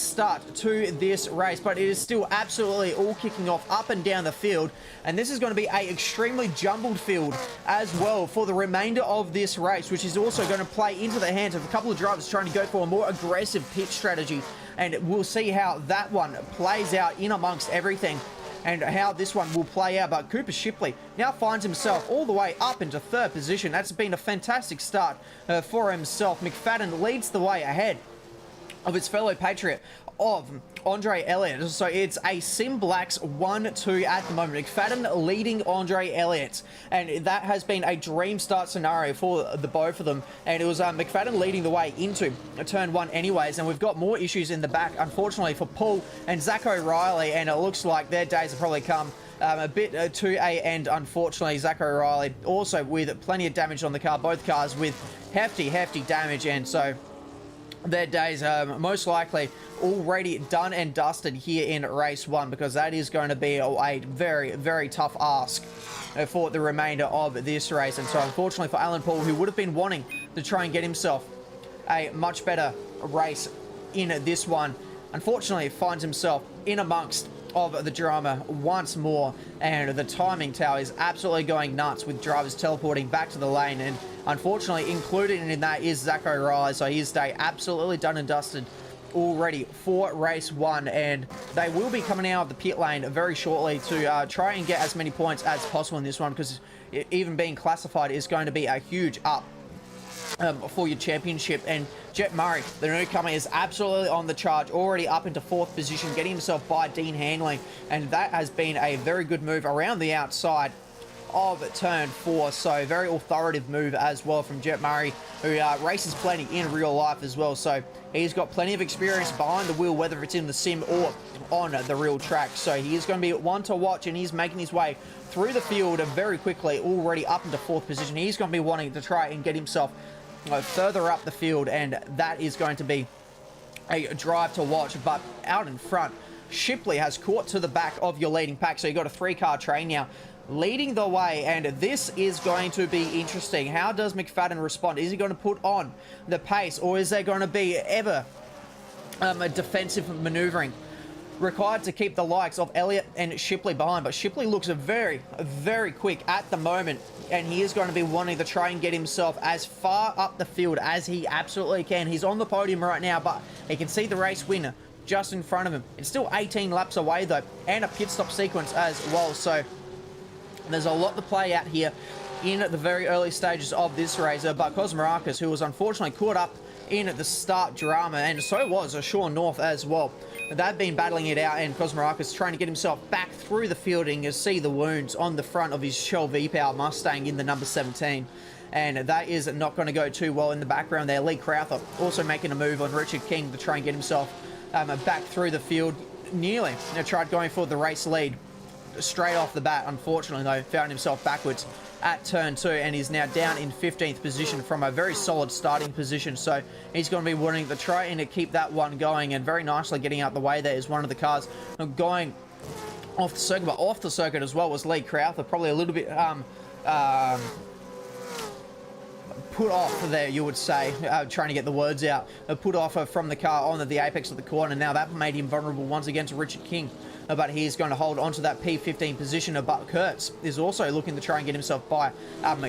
start to this race. But it is still absolutely all kicking off up and down the field, and this is going to be a extremely jumbled field as well for the remainder of this race, which is also going to play into the hands of a couple of drivers trying to go for a more aggressive pit strategy. And we'll see how that one plays out in amongst everything, and how this one will play out. But Cooper Shipley now finds himself all the way up into 3rd position. That's been a fantastic start for himself. McFadden leads the way ahead of his fellow Patriot of Andre Elliott. So it's a Sim Blacks 1-2 at the moment. McFadden leading Andre Elliott, and that has been a dream start scenario for the both of them. And it was McFadden leading the way into turn 1 anyways, and we've got more issues in the back, unfortunately, for Paul and Zach O'Reilly, and it looks like their days have probably come a bit to a end, unfortunately. Zach O'Reilly also with plenty of damage on the car, both cars with hefty damage, and so their days are most likely already done and dusted here in race 1, because that is going to be a very tough ask for the remainder of this race. And so unfortunately for Alan Paul, who would have been wanting to try and get himself a much better race in this one, unfortunately finds himself in amongst of the drama once more, and the timing tower is absolutely going nuts with drivers teleporting back to the lane. And unfortunately included in that is Zach O'Reilly, so his day absolutely done and dusted already for race 1, and they will be coming out of the pit lane very shortly to try and get as many points as possible in this one, because even being classified is going to be a huge up for your championship. And Jet Murray, the newcomer, is absolutely on the charge, already up into 4th position, getting himself by Dean Handling, and that has been a very good move around the outside of turn 4. So very authoritative move as well from Jet Murray, who races plenty in real life as well. So he's got plenty of experience behind the wheel, whether it's in the sim or on the real track. So he is going to be one to watch, and he's making his way through the field very quickly, already up into 4th position. He's going to be wanting to try and get himself further up the field, and that is going to be a drive to watch. But out in front, Shipley has caught to the back of your leading pack, so you've got a 3-car train now leading the way, and this is going to be interesting. How does McFadden respond? Is he going to put on the pace, or is there going to be ever a defensive maneuvering required to keep the likes of Elliott and Shipley behind? But Shipley looks very quick at the moment, and he is going to be wanting to try and get himself as far up the field as he absolutely can. He's on the podium right now, but he can see the race winner just in front of him. It's still 18 laps away though, and a pit stop sequence as well, so there's a lot to play out here in the very early stages of this race. But Cosmarakis, who was unfortunately caught up in the start drama, and so was Sean North as well. They've been battling it out, and Cosmarakis trying to get himself back through the fielding. You see the wounds on the front of his Shell V-Power Mustang in the number 17. And that is not going to go too well in the background there. Lee Crowther also making a move on Richard King to try and get himself back through the field. nearly tried going for the race lead straight off the bat. Unfortunately, though, found himself backwards at turn 2 and is now down in 15th position from a very solid starting position. So he's going to be wanting to try and to keep that one going, and very nicely getting out the way there is one of the cars going off the circuit. But off the circuit as well was Lee Crowther, probably a little bit put off there, you would say, trying to get the words out, put off from the car on the apex of the corner. Now that made him vulnerable once again to Richard King, but he's going to hold on to that P15 position. But Kurtz is also looking to try and get himself by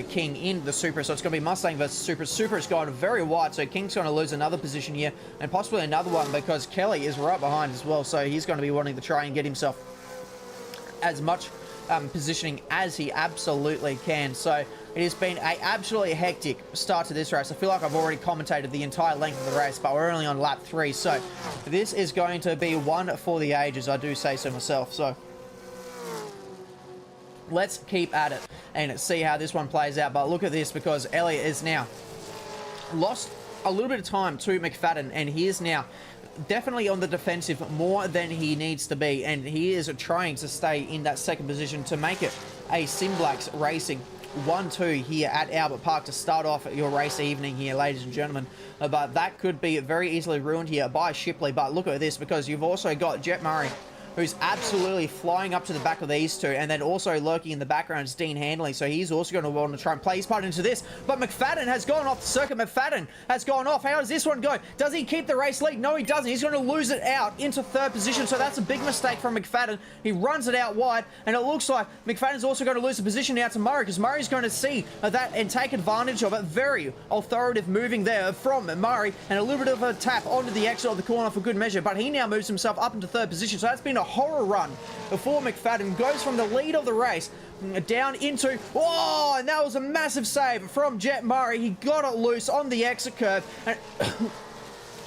King in the Supra. So it's going to be Mustang versus Supra. Supra is going very wide, so King's going to lose another position here, and possibly another one, because Kelly is right behind as well. So he's going to be wanting to try and get himself as much positioning as he absolutely can. So it has been a absolutely hectic start to this race. I feel like I've already commentated the entire length of the race, but we're only on lap 3, so this is going to be one for the ages, I do say so myself. So let's keep at it and see how this one plays out. But look at this, because Elliott is now lost a little bit of time to McFadden, and he is now definitely on the defensive more than he needs to be, and he is trying to stay in that second position to make it a Simblacks Racing 1-2 here at Albert Park to start off your race evening here, ladies and gentlemen. But that could be very easily ruined here by Shipley. But look at this, because you've also got Jet Murray, who's absolutely flying up to the back of these two, and then also lurking in the background is Dean Handley, so he's also going to want to try and play his part into this. But McFadden has gone off the circuit. McFadden has gone off. How does this one go? Does he keep the race lead? No, he doesn't. He's going to lose it out into 3rd position, so that's a big mistake from McFadden. He runs it out wide, and it looks like McFadden's also going to lose the position now to Murray, because Murray's going to see that and take advantage of it. Very authoritative moving there from Murray, and a little bit of a tap onto the exit of the corner for good measure, but he now moves himself up into 3rd position, so that's been a horror run before McFadden. Goes from the lead of the race down into, oh, and that was a massive save from Jet Murray. He got it loose on the exit curve,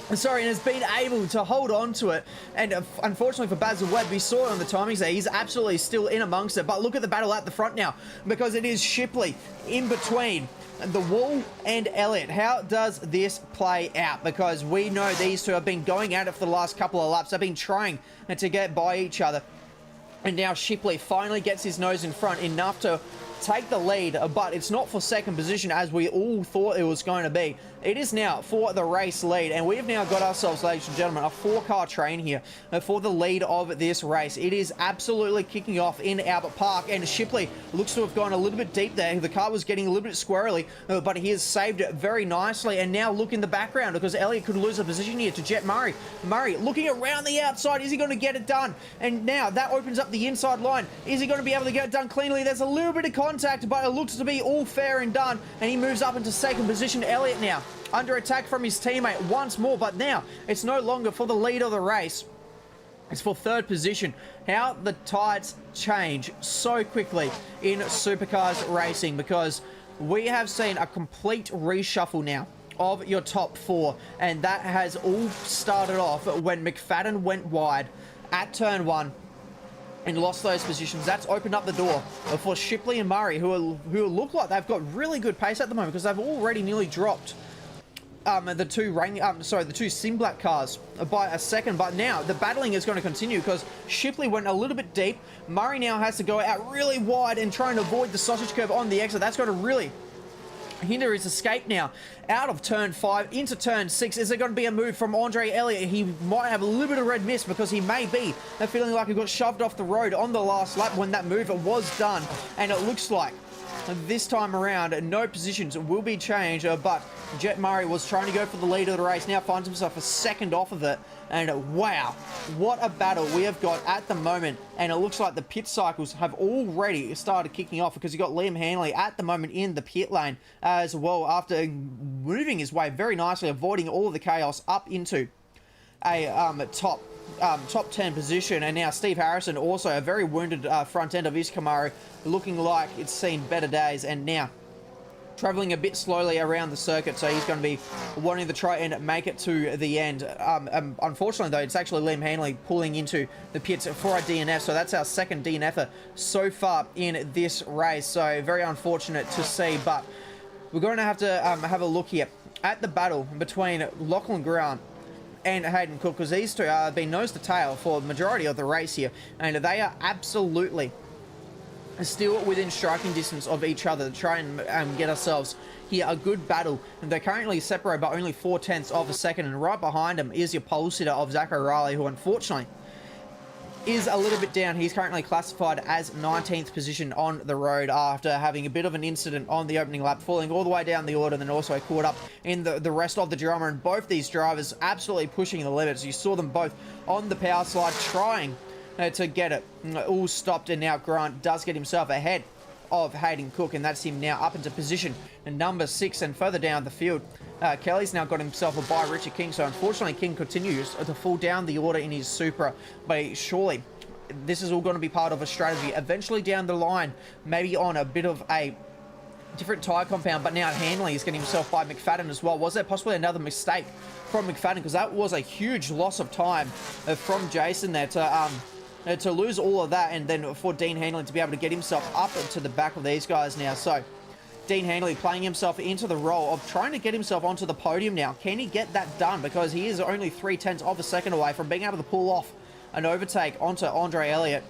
and sorry, and has been able to hold on to it. And unfortunately for Basil Webb, we saw it on the timings there, he's absolutely still in amongst it. But look at the battle at the front now, because it is Shipley in between the Wall and Elliott. How does this play out? Because we know these two have been going at it for the last couple of laps. They've been trying to get by each other, and now Shipley finally gets his nose in front enough to take the lead, but it's not for 2nd position as we all thought it was going to be. It is now for the race lead, and we've now got ourselves, ladies and gentlemen, a 4-car train here for the lead of this race. It is absolutely kicking off in Albert Park, and Shipley looks to have gone a little bit deep there. The car was getting a little bit squirrely, but he has saved it very nicely. And now look in the background, because Elliott could lose a position here to Jet Murray. Murray looking around the outside. Is he going to get it done? And now that opens up the inside line. Is he going to be able to get it done cleanly? There's a little bit of contact, but it looks to be all fair and done, and he moves up into 2nd position. Elliott now under attack from his teammate once more, but now it's no longer for the lead of the race. It's for 3rd position. How the tides change so quickly in Supercars racing, because we have seen a complete reshuffle now of your top 4, and that has all started off when McFadden went wide at turn 1 and lost those positions. That's opened up the door for Shipley and Murray, who look like they've got really good pace at the moment, because they've already nearly dropped the two Simblack cars by a second. But now the battling is going to continue, because Shipley went a little bit deep. Murray now has to go out really wide and try and avoid the sausage curve on the exit. That's going to really hinder his escape now out of turn 5 into turn 6. Is there going to be a move from Andre Elliott? He might have a little bit of red mist, because he may be feeling like he got shoved off the road on the last lap when that move was done. And it looks like this time around no positions will be changed, but Jet Murray was trying to go for the lead of the race, now finds himself a second off of it. And wow, what a battle we have got at the moment. And it looks like the pit cycles have already started kicking off, because you've got Liam Hanley at the moment in the pit lane as well, after moving his way very nicely, avoiding all of the chaos up into a top 10 position. And now Steve Harrison, also a very wounded front end of his Camaro, looking like it's seen better days, and now traveling a bit slowly around the circuit, so he's going to be wanting to try and make it to the end. Unfortunately, though, it's actually Liam Hanley pulling into the pits for a DNF, so that's our 2nd DNF so far in this race. So very unfortunate to see, but we're going to have a look here at the battle between Lachlan Grant and Hayden Cook, because these two have been nose to tail for the majority of the race here, and they are absolutely still within striking distance of each other to try and get ourselves here a good battle. And they're currently separated by only 0.4 of a second, and right behind them is your pole sitter of Zach O'Reilly, who unfortunately is a little bit down. He's currently classified as 19th position on the road after having a bit of an incident on the opening lap, falling all the way down the order, then also caught up in the rest of the drama. And both these drivers absolutely pushing the limits. You saw them both on the power slide trying to get it all stopped, and now Grant does get himself ahead of Hayden Cook, and that's him now up into position and number 6. And further down the field, Kelly's now got himself a by Richard King, so unfortunately King continues to fall down the order in his Supra, but surely this is all going to be part of a strategy eventually down the line, maybe on a bit of a different tyre compound. But now Hanley is getting himself by McFadden as well. Was there possibly another mistake from McFadden? Because that was a huge loss of time from Jason there to lose all of that, and then for Dean Hanley to be able to get himself up to the back of these guys now. So Dean Hanley playing himself into the role of trying to get himself onto the podium now. Can he get that done? Because he is only 0.3 of a second away from being able to pull off an overtake onto Andre Elliott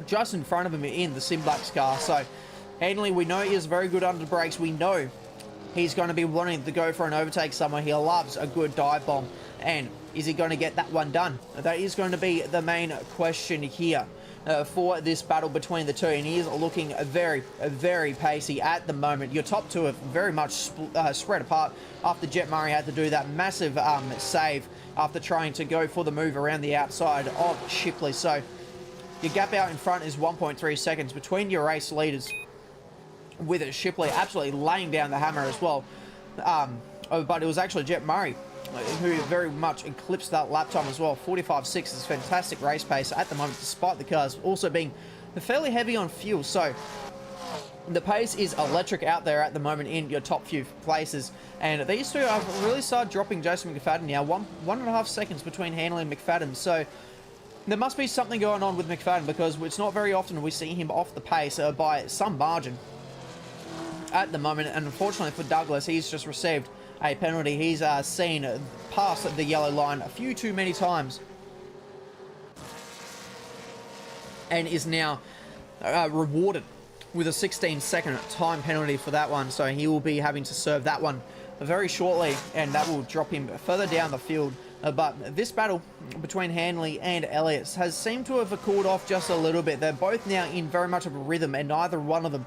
just in front of him in the Simblacks car. So Hanley, we know he is very good under the brakes. We know he's going to be wanting to go for an overtake somewhere. He loves a good dive bomb. And is he going to get that one done? That is going to be the main question here for this battle between the two. And he is looking very, very pacey at the moment. Your top two are very much spread apart after Jet Murray had to do that massive save after trying to go for the move around the outside of Shipley. So your gap out in front is 1.3 seconds between your race leaders, with Shipley absolutely laying down the hammer as well. But it was actually Jet Murray who very much eclipsed that lap time as well. 45.6 is fantastic race pace at the moment, despite the cars also being fairly heavy on fuel. So the pace is electric out there at the moment in your top few places. And these two have really started dropping Jason McFadden now. 1.5 seconds between Hanley and McFadden. So there must be something going on with McFadden, because it's not very often we see him off the pace by some margin at the moment. And unfortunately for Douglas, he's just received a penalty. He's seen past the yellow line a few too many times, and is now rewarded with a 16-second time penalty for that one. So he will be having to serve that one very shortly, and that will drop him further down the field. But this battle between Hanley and Elliott has seemed to have cooled off just a little bit. They're both now in very much of a rhythm, and neither one of them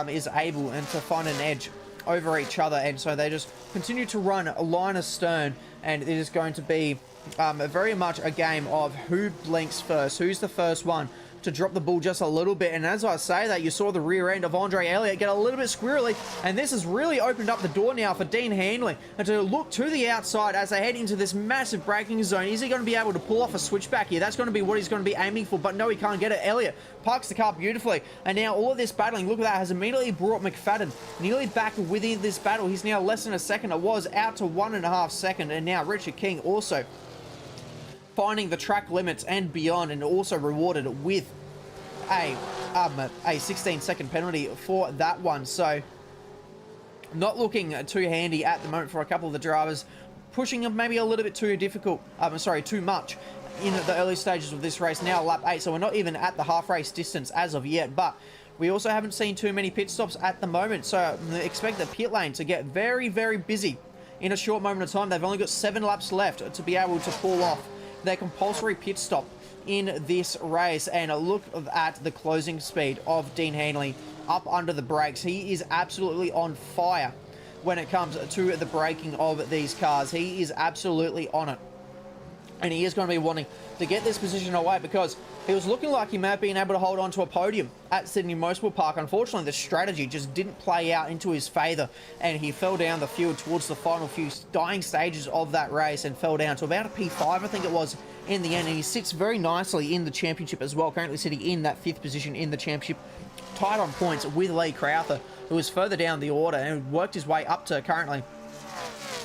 is able to find an edge over each other, and so they just continue to run a line astern, and it is going to be very much a game of who blinks first, who's the first one to drop the ball just a little bit. And as I say that, you saw the rear end of Andre Elliott get a little bit squirrely, and this has really opened up the door now for Dean Hanley and to look to the outside as they head into this massive braking zone. Is he going to be able to pull off a switchback here? That's going to be what he's going to be aiming for, but no, he can't get it. Elliott parks the car beautifully, and now all of this battling, look at that, has immediately brought McFadden nearly back within this battle. He's now less than a second. It was out to 1.5 seconds, and now Richard King also finding the track limits and beyond, and also rewarded with a 16-second penalty for that one. So not looking too handy at the moment for a couple of the drivers, pushing them maybe a little bit too too much in the early stages of this race. Now lap 8, so we're not even at the half race distance as of yet, but we also haven't seen too many pit stops at the moment, so expect the pit lane to get very, very busy in a short moment of time. They've only got 7 laps left to be able to pull off their compulsory pit stop in this race. And a look at the closing speed of Dean Hanley up under the brakes. He is absolutely on fire when it comes to the braking of these cars. He is absolutely on it, and he is going to be wanting to get this position away, because he was looking like he may have been able to hold on to a podium at Sydney Motorsport Park. Unfortunately, the strategy just didn't play out into his favour, and he fell down the field towards the final few dying stages of that race and fell down to about a P5, I think it was, in the end. And he sits very nicely in the championship as well, currently sitting in that 5th position in the championship, tied on points with Lee Crowther, who was further down the order and worked his way up to currently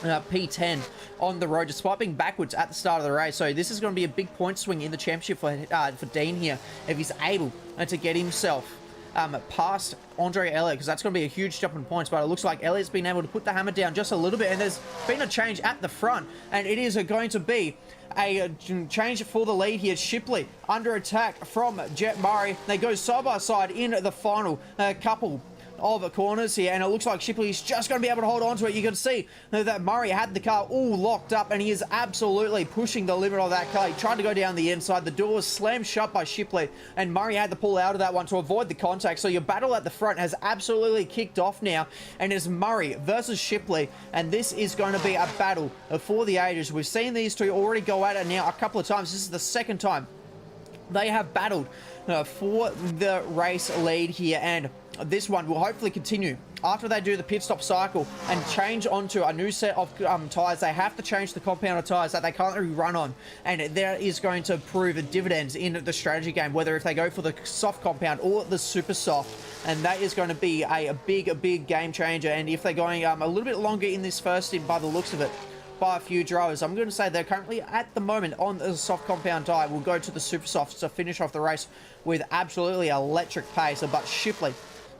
P10 on the road, despite being backwards at the start of the race. So this is going to be a big point swing in the championship for Dean here, if he's able to get himself past Andre Elliott, because that's going to be a huge jump in points. But it looks like Elliott's been able to put the hammer down just a little bit, and there's been a change at the front, and it is going to be a change for the lead here. Shipley under attack from Jet Murray. They go side by side in the final couple of corners here, and it looks like Shipley's just going to be able to hold on to it. You can see that Murray had the car all locked up, and he is absolutely pushing the limit of that car. He tried to go down the inside. The door was slammed shut by Shipley, and Murray had to pull out of that one to avoid the contact. So your battle at the front has absolutely kicked off now, and it's Murray versus Shipley, and this is going to be a battle for the ages. We've seen these two already go at it now a couple of times. This is the second time they have battled for the race lead here, and this one will hopefully continue after they do the pit stop cycle and change onto a new set of tyres. They have to change the compound of tyres that they currently run on, and that is going to prove dividends in the strategy game, whether if they go for the soft compound or the super soft, and that is going to be a big game changer. And if they're going a little bit longer in this first stint by the looks of it, by a few drivers, I'm going to say they're currently at the moment on the soft compound tyre. We'll go to the super softs to finish off the race with absolutely electric pace. But Shipley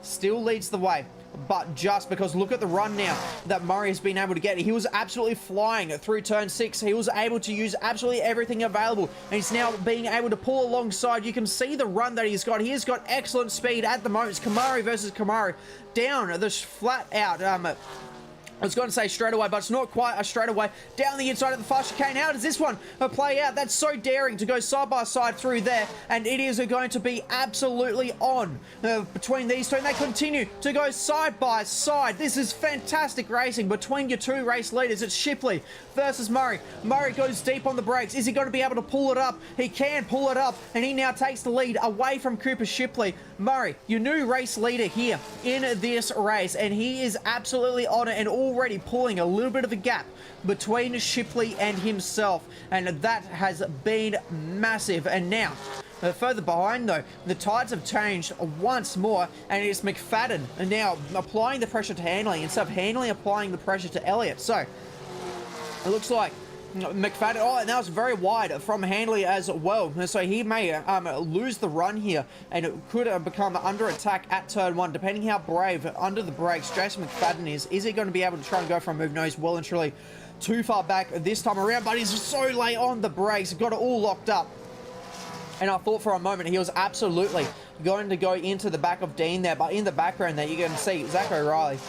still leads the way, but just because look at the run now that Murray has been able to get. He was absolutely flying through turn 6. He was able to use absolutely everything available, and he's now being able to pull alongside. You can see the run that he's got. He has got excellent speed at the moment. It's Kamari versus Kamari down this flat out I was going to say straightaway, but it's not quite a straightaway. Down the inside of the fast chicane. How does this one play out? That's so daring to go side by side through there, and it is going to be absolutely on between these two, and they continue to go side by side. This is fantastic racing between your two race leaders. It's Shipley versus Murray. Murray goes deep on the brakes. Is he going to be able to pull it up? He can pull it up, and he now takes the lead away from Cooper Shipley. Murray, your new race leader here in this race, and he is absolutely on it and already pulling a little bit of a gap between Shipley and himself, and that has been massive. And now further behind though, the tides have changed once more, and it's McFadden now applying the pressure to Hanley instead of Hanley applying the pressure to Elliott. So it looks like McFadden, and that was very wide from Handley as well, so he may lose the run here, and it could become under attack at turn 1, depending how brave under the brakes Jason McFadden is. Is he going to be able to try and go for a move? No, he's well and truly too far back this time around, but he's so late on the brakes, got it all locked up. And I thought for a moment he was absolutely going to go into the back of Dean there, but in the background there you can see Zach O'Reilly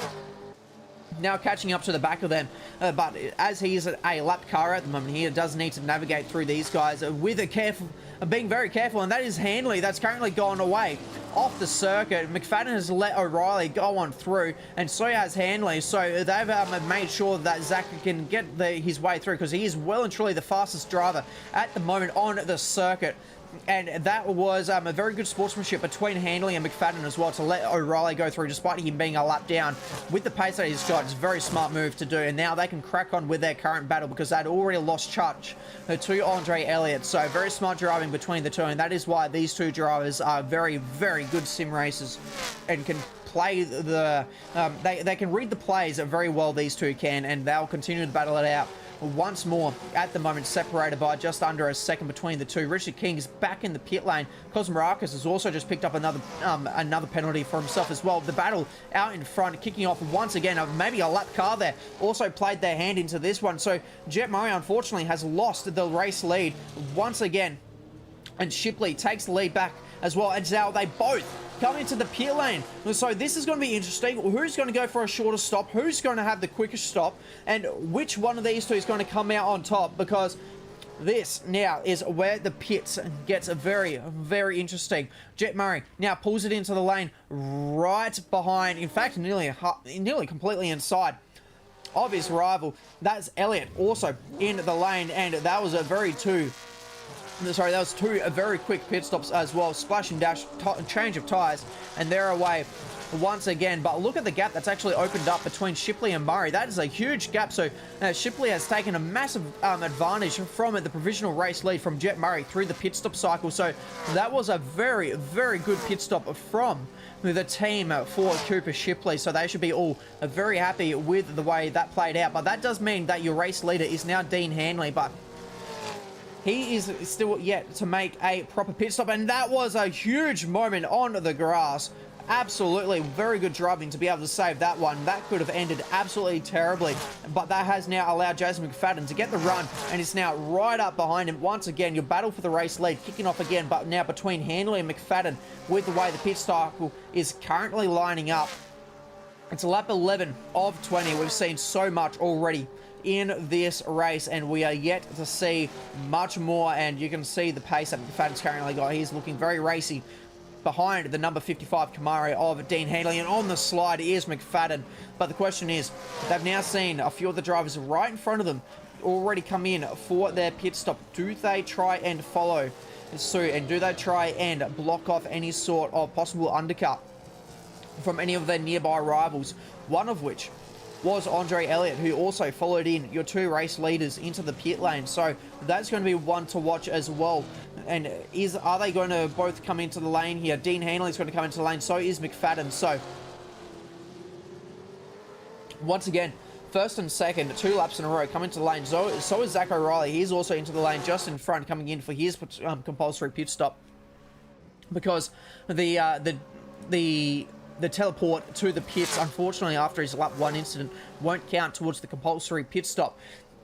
now catching up to the back of them, but as he is a lap car at the moment, he does need to navigate through these guys with a careful, being very careful, and that is Handley that's currently gone away off the circuit. McFadden has let O'Reilly go on through, and so has Handley, so they've made sure that Zach can get his way through, because he is well and truly the fastest driver at the moment on the circuit. And that was a very good sportsmanship between Handley and McFadden as well, to let O'Reilly go through despite him being a lap down. With the pace that he's got, it's a very smart move to do, and now they can crack on with their current battle because they'd already lost touch to Andre Elliott. So very smart driving between the two, and that is why these two drivers are very good sim racers and can play the they can read the plays very well, these two can, and they'll continue to battle it out once more. At the moment, separated by just under a second between the two. Richard King is back in the pit lane. Cosmarakis has also just picked up another penalty for himself as well. The battle out in front, kicking off once again. Maybe a lap car there also played their hand into this one. So Jet Murray unfortunately has lost the race lead once again, and Shipley takes the lead back as well. And now they both come into the pit lane. So this is going to be interesting. Who's going to go for a shorter stop? Who's going to have the quickest stop? And which one of these two is going to come out on top? Because this now is where the pits gets very interesting. Jet Murray now pulls it into the lane right behind, in fact, nearly completely inside of his rival. That's Elliott also in the lane, and that was that was two very quick pit stops as well. Splash and dash, change of tyres, and they're away once again. But look at the gap that's actually opened up between Shipley and Murray. That is a huge gap. So Shipley has taken a massive advantage from the provisional race lead from Jet Murray through the pit stop cycle. So that was a very good pit stop from the team for Cooper Shipley. So they should be all very happy with the way that played out. But that does mean that your race leader is now Dean Handley, but he is still yet to make a proper pit stop, and that was a huge moment on the grass Absolutely, very good driving to be able to save that one. That could have ended absolutely terribly, but that has now allowed Jason McFadden to get the run, and it's now right up behind him. Once again, your battle for the race lead kicking off again, but now between Handley and McFadden with the way the pit cycle is currently lining up. It's lap 11 of 20. We've seen so much already in this race, and we are yet to see much more, and you can see the pace that McFadden's currently got. He's looking very racy behind the number 55 Camaro of Dean Handley, and on the slide is McFadden. But the question is, they've now seen a few of the drivers right in front of them already come in for their pit stop. Do they try and follow suit, and do they try and block off any sort of possible undercut from any of their nearby rivals, one of which was Andre Elliott, who also followed in your two race leaders into the pit lane. So that's going to be one to watch as well. And are they going to both come into the lane here? Dean Handley's going to come into the lane, so is McFadden. So once again, first and second, 2 laps in a row, come into the lane. So is Zach O'Reilly. He's also into the lane just in front, coming in for his compulsory pit stop, because the teleport to the pits, unfortunately, after his lap 1 incident, won't count towards the compulsory pit stop.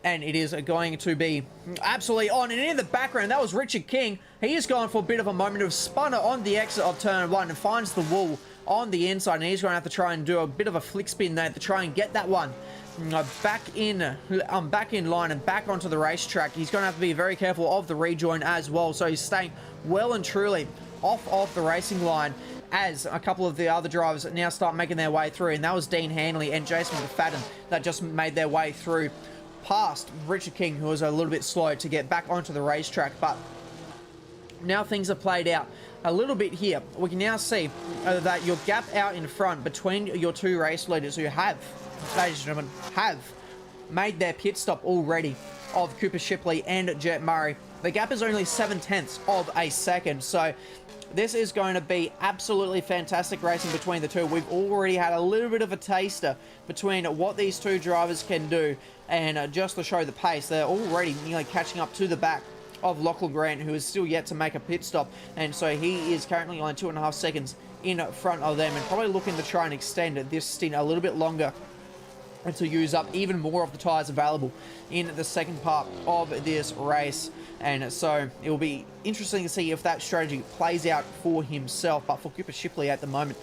And it is going to be absolutely on. And in the background, that was Richard King. He is going for a bit of a moment of spinner on the exit of turn 1 and finds the wall on the inside. And he's going to have to try and do a bit of a flick spin there to try and get that one back in line and back onto the racetrack. He's going to have to be very careful of the rejoin as well. So he's staying well and truly off the racing line as a couple of the other drivers now start making their way through. And that was Dean Handley and Jason McFadden that just made their way through past Richard King, who was a little bit slow to get back onto the racetrack. But now things are played out a little bit here. We can now see that your gap out in front between your two race leaders, who have, ladies and gentlemen, have made their pit stop already, of Cooper Shipley and Jet Murray. The gap is only 0.7 of a second. So this is going to be absolutely fantastic racing between the two. We've already had a little bit of a taster between what these two drivers can do, and just to show the pace, they're already nearly catching up to the back of Lachlan Grant, who is still yet to make a pit stop, and so he is currently on 2.5 seconds in front of them, and probably looking to try and extend this stint a little bit longer and to use up even more of the tyres available in the second part of this race. And so it will be interesting to see if that strategy plays out for himself. But for Cooper Shipley at the moment,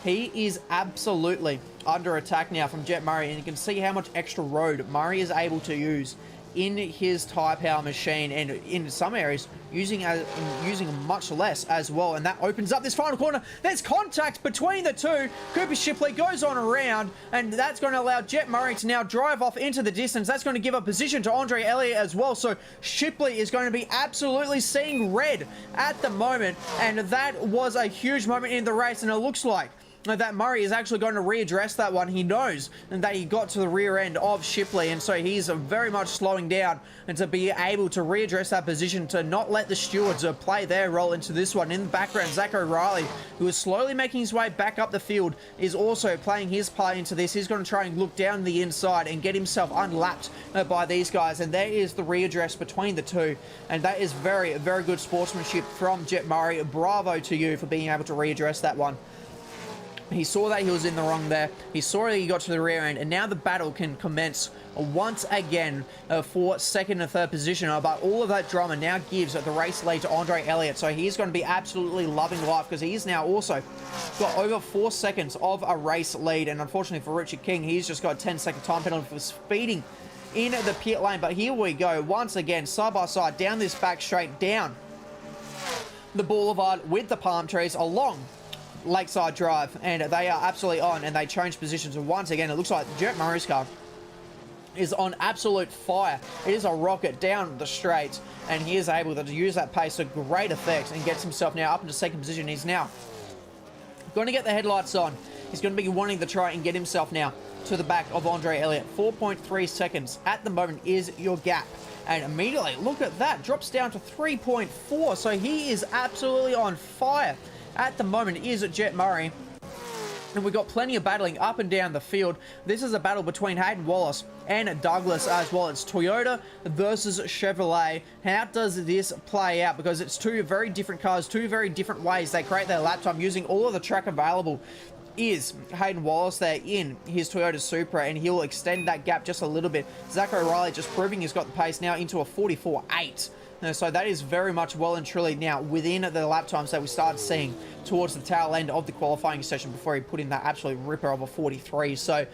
he is absolutely under attack now from Jet Murray, and you can see how much extra road Murray is able to use in his tyre power machine, and in some areas using much less as well. And that opens up this final corner. There's contact between the two. Cooper Shipley goes on around, and that's going to allow Jet Murray to now drive off into the distance. That's going to give a position to Andre Elliott as well. So Shipley is going to be absolutely seeing red at the moment, and that was a huge moment in the race. And it looks like that Murray is actually going to readdress that one. He knows that he got to the rear end of Shipley, and so he's very much slowing down, and to be able to readdress that position, to not let the stewards play their role into this one. In the background, Zach O'Reilly, who is slowly making his way back up the field, is also playing his part into this. He's going to try and look down the inside and get himself unlapped by these guys, and there is the readdress between the two, and that is very, very good sportsmanship from Jet Murray. Bravo to you for being able to readdress that one. He saw that he was in the wrong there. He saw that he got to the rear end, and now the battle can commence once again for second and third position. But all of that drama now gives the race lead to Andre Elliott. So he's going to be absolutely loving life, because he's now also got over 4 seconds of a race lead. And unfortunately for Richard King, he's just got a 10-second time penalty for speeding in the pit lane. But here we go, once again, side by side, down this back straight, down the boulevard with the palm trees along Lakeside Drive, and they are absolutely on, and they change positions. And once again, it looks like Jet Murray's car is on absolute fire. It is a rocket down the straight, and he is able to use that pace to great effect and gets himself now up into second position. He's now going to get the headlights on. He's going to be wanting to try and get himself now to the back of Andre Elliott. 4.3 seconds at the moment is your gap. And immediately, look at that, drops down to 3.4. So he is absolutely on fire at the moment, is Jet Murray. And we've got plenty of battling up and down the field. This is a battle between Hayden Wallace and Douglas as well. It's Toyota versus Chevrolet. How does this play out? Because it's two very different cars, two very different ways they create their lap time using all of the track available. Is Hayden Wallace there in his Toyota Supra, and he'll extend that gap just a little bit. Zach O'Reilly just proving he's got the pace now into a 44.8. So that is very much well and truly now within the lap times that we started seeing towards the tail end of the qualifying session before he put in that absolute ripper of a 43. So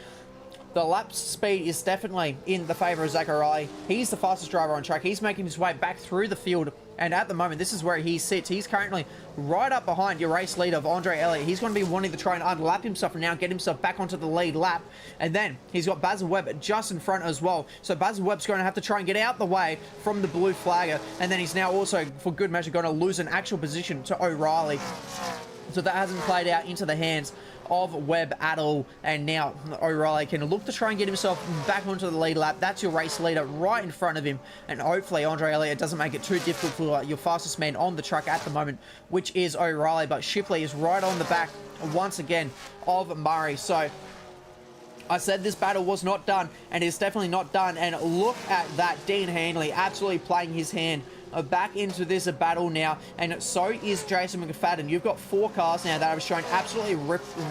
the lap speed is definitely in the favour of Zach O'Reilly. He's the fastest driver on track. He's making his way back through the field. And at the moment, this is where he sits. He's currently right up behind your race leader of Andre Elliott. He's going to be wanting to try and unlap himself and now get himself back onto the lead lap. And then he's got Basil Webb just in front as well. So Basil Webb's going to have to try and get out the way from the blue flagger. And then he's now also, for good measure, going to lose an actual position to O'Reilly. So that hasn't played out into the hands of Webb at all, and now O'Reilly can look to try and get himself back onto the lead lap. That's your race leader right in front of him, and hopefully Andre Elliott doesn't make it too difficult for your fastest man on the track at the moment, which is O'Reilly. But Shipley is right on the back once again of Murray. So I said this battle was not done, and it's definitely not done. And look at that, Dean Handley absolutely playing his hand back into this battle now, and so is Jason McFadden. You've got 4 cars now that have shown absolutely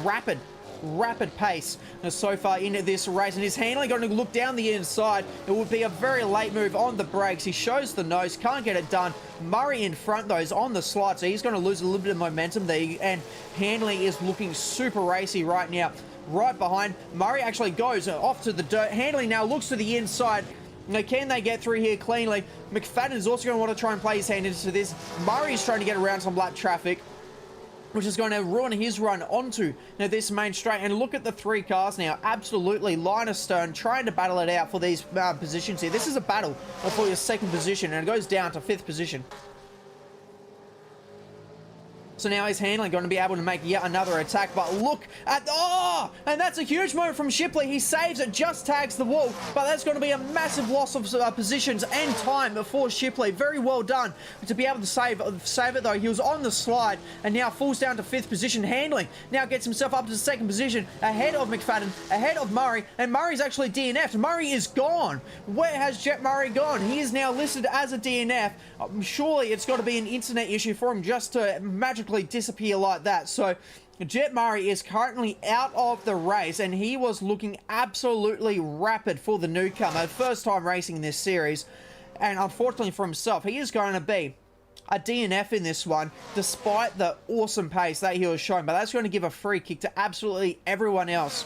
rapid pace so far into this race, and is Handley going to look down the inside? It would be a very late move on the brakes. He shows the nose, can't get it done. Murray in front though is on the slide, so he's going to lose a little bit of momentum there, and Handley is looking super racy right now. Right behind, Murray actually goes off to the dirt. Handley now looks to the inside. Now, can they get through here cleanly? McFadden is also going to want to try and play his hand into this. Murray is trying to get around some lap traffic, which is going to ruin his run onto this main straight. And look at the 3 cars now, absolutely line astern, trying to battle it out for these positions here. This is a battle for your 2nd position, and it goes down to 5th position. So now he's Handling going to be able to make yet another attack, but look at, oh, and that's a huge moment from Shipley. He saves it, just tags the wall, but that's going to be a massive loss of positions and time for Shipley. Very well done to be able to save it though. He was on the slide and now falls down to 5th position. Handling now gets himself up to the 2nd position, ahead of McFadden, ahead of Murray, and Murray's actually DNF'd. Murray is gone. Where has Jet Murray gone? He is now listed as a DNF. Surely it's got to be an internet issue for him just to magically disappear like that. So Jet Murray is currently out of the race, and he was looking absolutely rapid for the newcomer. First time racing this series, and unfortunately for himself, he is going to be a DNF in this one, despite the awesome pace that he was showing. But that's going to give a free kick to absolutely everyone else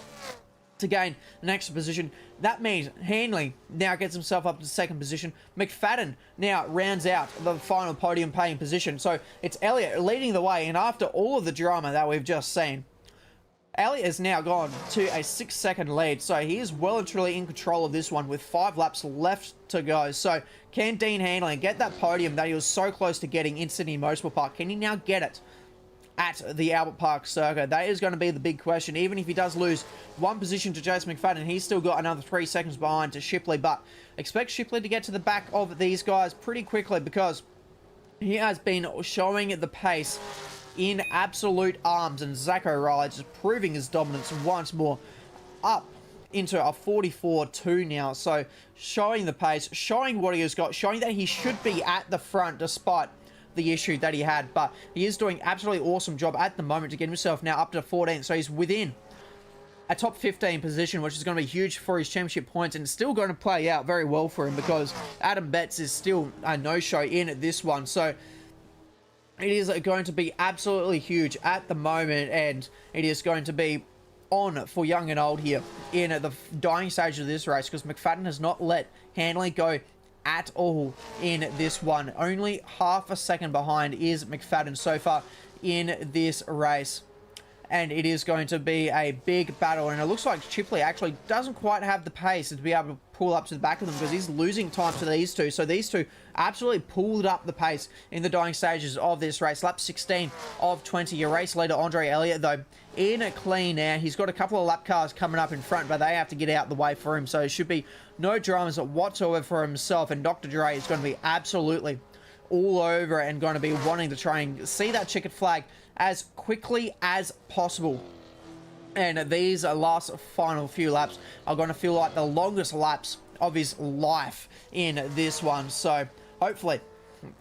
to gain an extra position. That means Handley now gets himself up to 2nd position. McFadden now rounds out the final podium paying position. So it's Elliott leading the way, and after all of the drama that we've just seen, Elliott has now gone to a 6-second lead, so he is well and truly in control of this one with 5 laps left to go. So can Dean Handley get that podium that he was so close to getting in Sydney Motorsport Park? Can he now get it at the Albert Park circuit? That is going to be the big question. Even if he does lose 1 position to Jason McFadden, he's still got another 3 seconds behind to Shipley, but expect Shipley to get to the back of these guys pretty quickly, because he has been showing the pace in absolute arms, and Zach O'Reilly just proving his dominance once more, up into a 44.2 now. So showing the pace, showing what he has got, showing that he should be at the front despite the issue that he had. But he is doing absolutely awesome job at the moment to get himself now up to 14. So he's within a top 15 position, which is going to be huge for his championship points, and still going to play out very well for him because Adam Betts is still a no-show in this one. So it is going to be absolutely huge at the moment, and it is going to be on for young and old here in the dying stage of this race, because McFadden has not let Handley go at all in this one. Only half a second behind is McFadden so far in this race, and it is going to be a big battle. And it looks like Shipley actually doesn't quite have the pace to be able to pull up to the back of them, because he's losing time to these two. So these two absolutely pulled up the pace in the dying stages of this race. Lap 16 of 20. Your race leader Andre Elliott though in a clean now. He's got a couple of lap cars coming up in front, but they have to get out the way for him, so it should be no dramas whatsoever for himself. And Dr. Dre is going to be absolutely all over and going to be wanting to try and see that checkered flag as quickly as possible. And these last final few laps are going to feel like the longest laps of his life in this one. So hopefully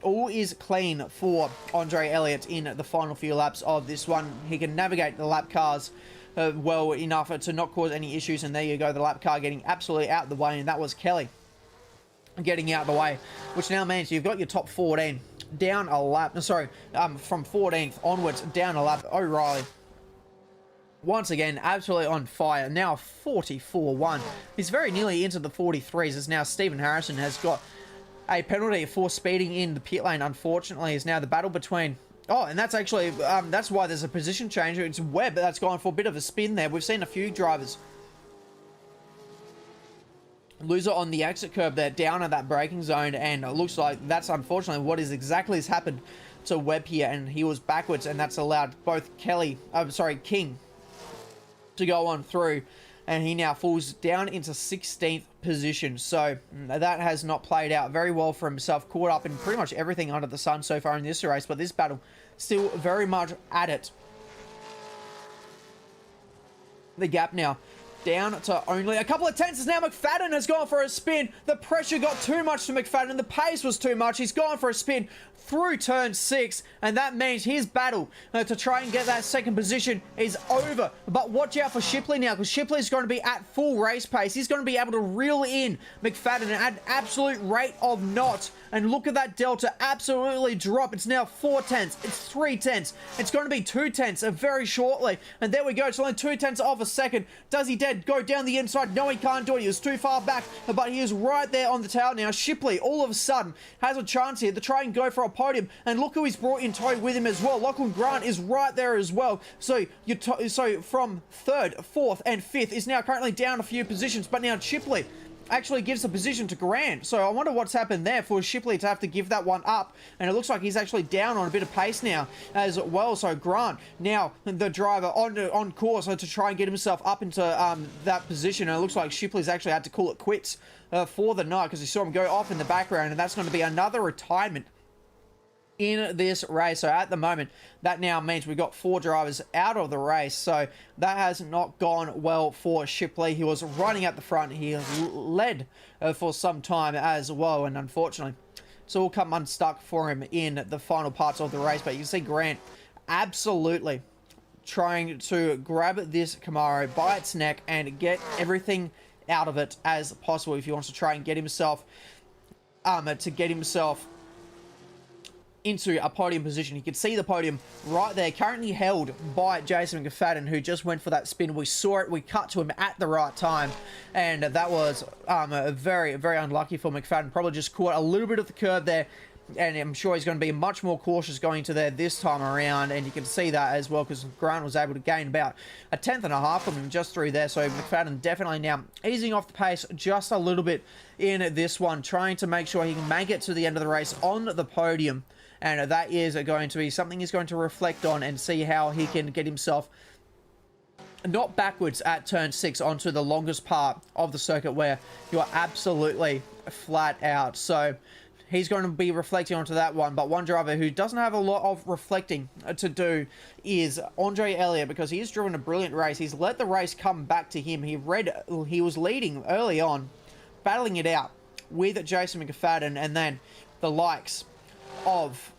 all is clean for Andre Elliott in the final few laps of this one. He can navigate the lap cars well enough to not cause any issues. And there you go, the lap car getting absolutely out of the way. And that was Kelly getting out of the way, which now means you've got your top 14 down a lap. Sorry, from 14th onwards down a lap. O'Reilly, once again, absolutely on fire. Now 44-1. He's very nearly into the 43s as now Stephen Harrison has got a penalty for speeding in the pit lane. Unfortunately, is now the battle between... Oh, and that's actually... that's why there's a position change. It's Webb that's gone for a bit of a spin there. We've seen a few drivers loser on the exit curb there, down at that braking zone, and it looks like that's unfortunately what is exactly has happened to Webb here, and he was backwards, and that's allowed both King to go on through, and he now falls down into 16th position. So that has not played out very well for himself, caught up in pretty much everything under the sun so far in this race, but this battle still very much at it. The gap now down to only a couple of tenths as now McFadden has gone for a spin. The pressure got too much to McFadden. The pace was too much. He's gone for a spin through turn 6, and that means his battle to try and get that second position is over. But watch out for Shipley now, because Shipley is going to be at full race pace. He's going to be able to reel in McFadden at an absolute rate of knots. And look at that delta absolutely drop. It's now 4 tenths. It's 3 tenths. It's going to be 2 tenths very shortly. And there we go. It's only 2 tenths off a second. Does he go down the inside? No, he can't do it. He was too far back, but he is right there on the tail now. Shipley, all of a sudden, has a chance here to try and go for a podium. And look who he's brought in tow with him as well. Lachlan Grant is right there as well. So from 3rd, 4th, and 5th is now currently down a few positions, but now Shipley actually gives the position to Grant. So I wonder what's happened there for Shipley to have to give that one up. And it looks like he's actually down on a bit of pace now as well. So Grant, now the driver on course to try and get himself up into that position. And it looks like Shipley's actually had to call it quits for the night, because he saw him go off in the background. And that's going to be another retirement in this race. So at the moment, that now means we've got 4 drivers out of the race. So that has not gone well for Shipley. He was running at the front. He led for some time as well, and unfortunately it's all come unstuck for him in the final parts of the race. But you can see Grant absolutely trying to grab this Camaro by its neck and get everything out of it as possible if he wants to try and get himself into a podium position. You can see the podium right there, currently held by Jason McFadden, who just went for that spin. We saw it, we cut to him at the right time, and that was very, very unlucky for McFadden. Probably just caught a little bit of the curb there, and I'm sure he's going to be much more cautious going to there this time around, and you can see that as well, because Grant was able to gain about a 1/10 and a half from him just through there. So McFadden definitely now easing off the pace just a little bit in this one, trying to make sure he can make it to the end of the race on the podium. And that is going to be something he's going to reflect on and see how he can get himself not backwards at turn 6 onto the longest part of the circuit where you are absolutely flat out. So he's going to be reflecting onto that one. But one driver who doesn't have a lot of reflecting to do is Andre Elliott, because he has driven a brilliant race. He's let the race come back to him. He was leading early on, battling it out with Jason McFadden, and then the likes of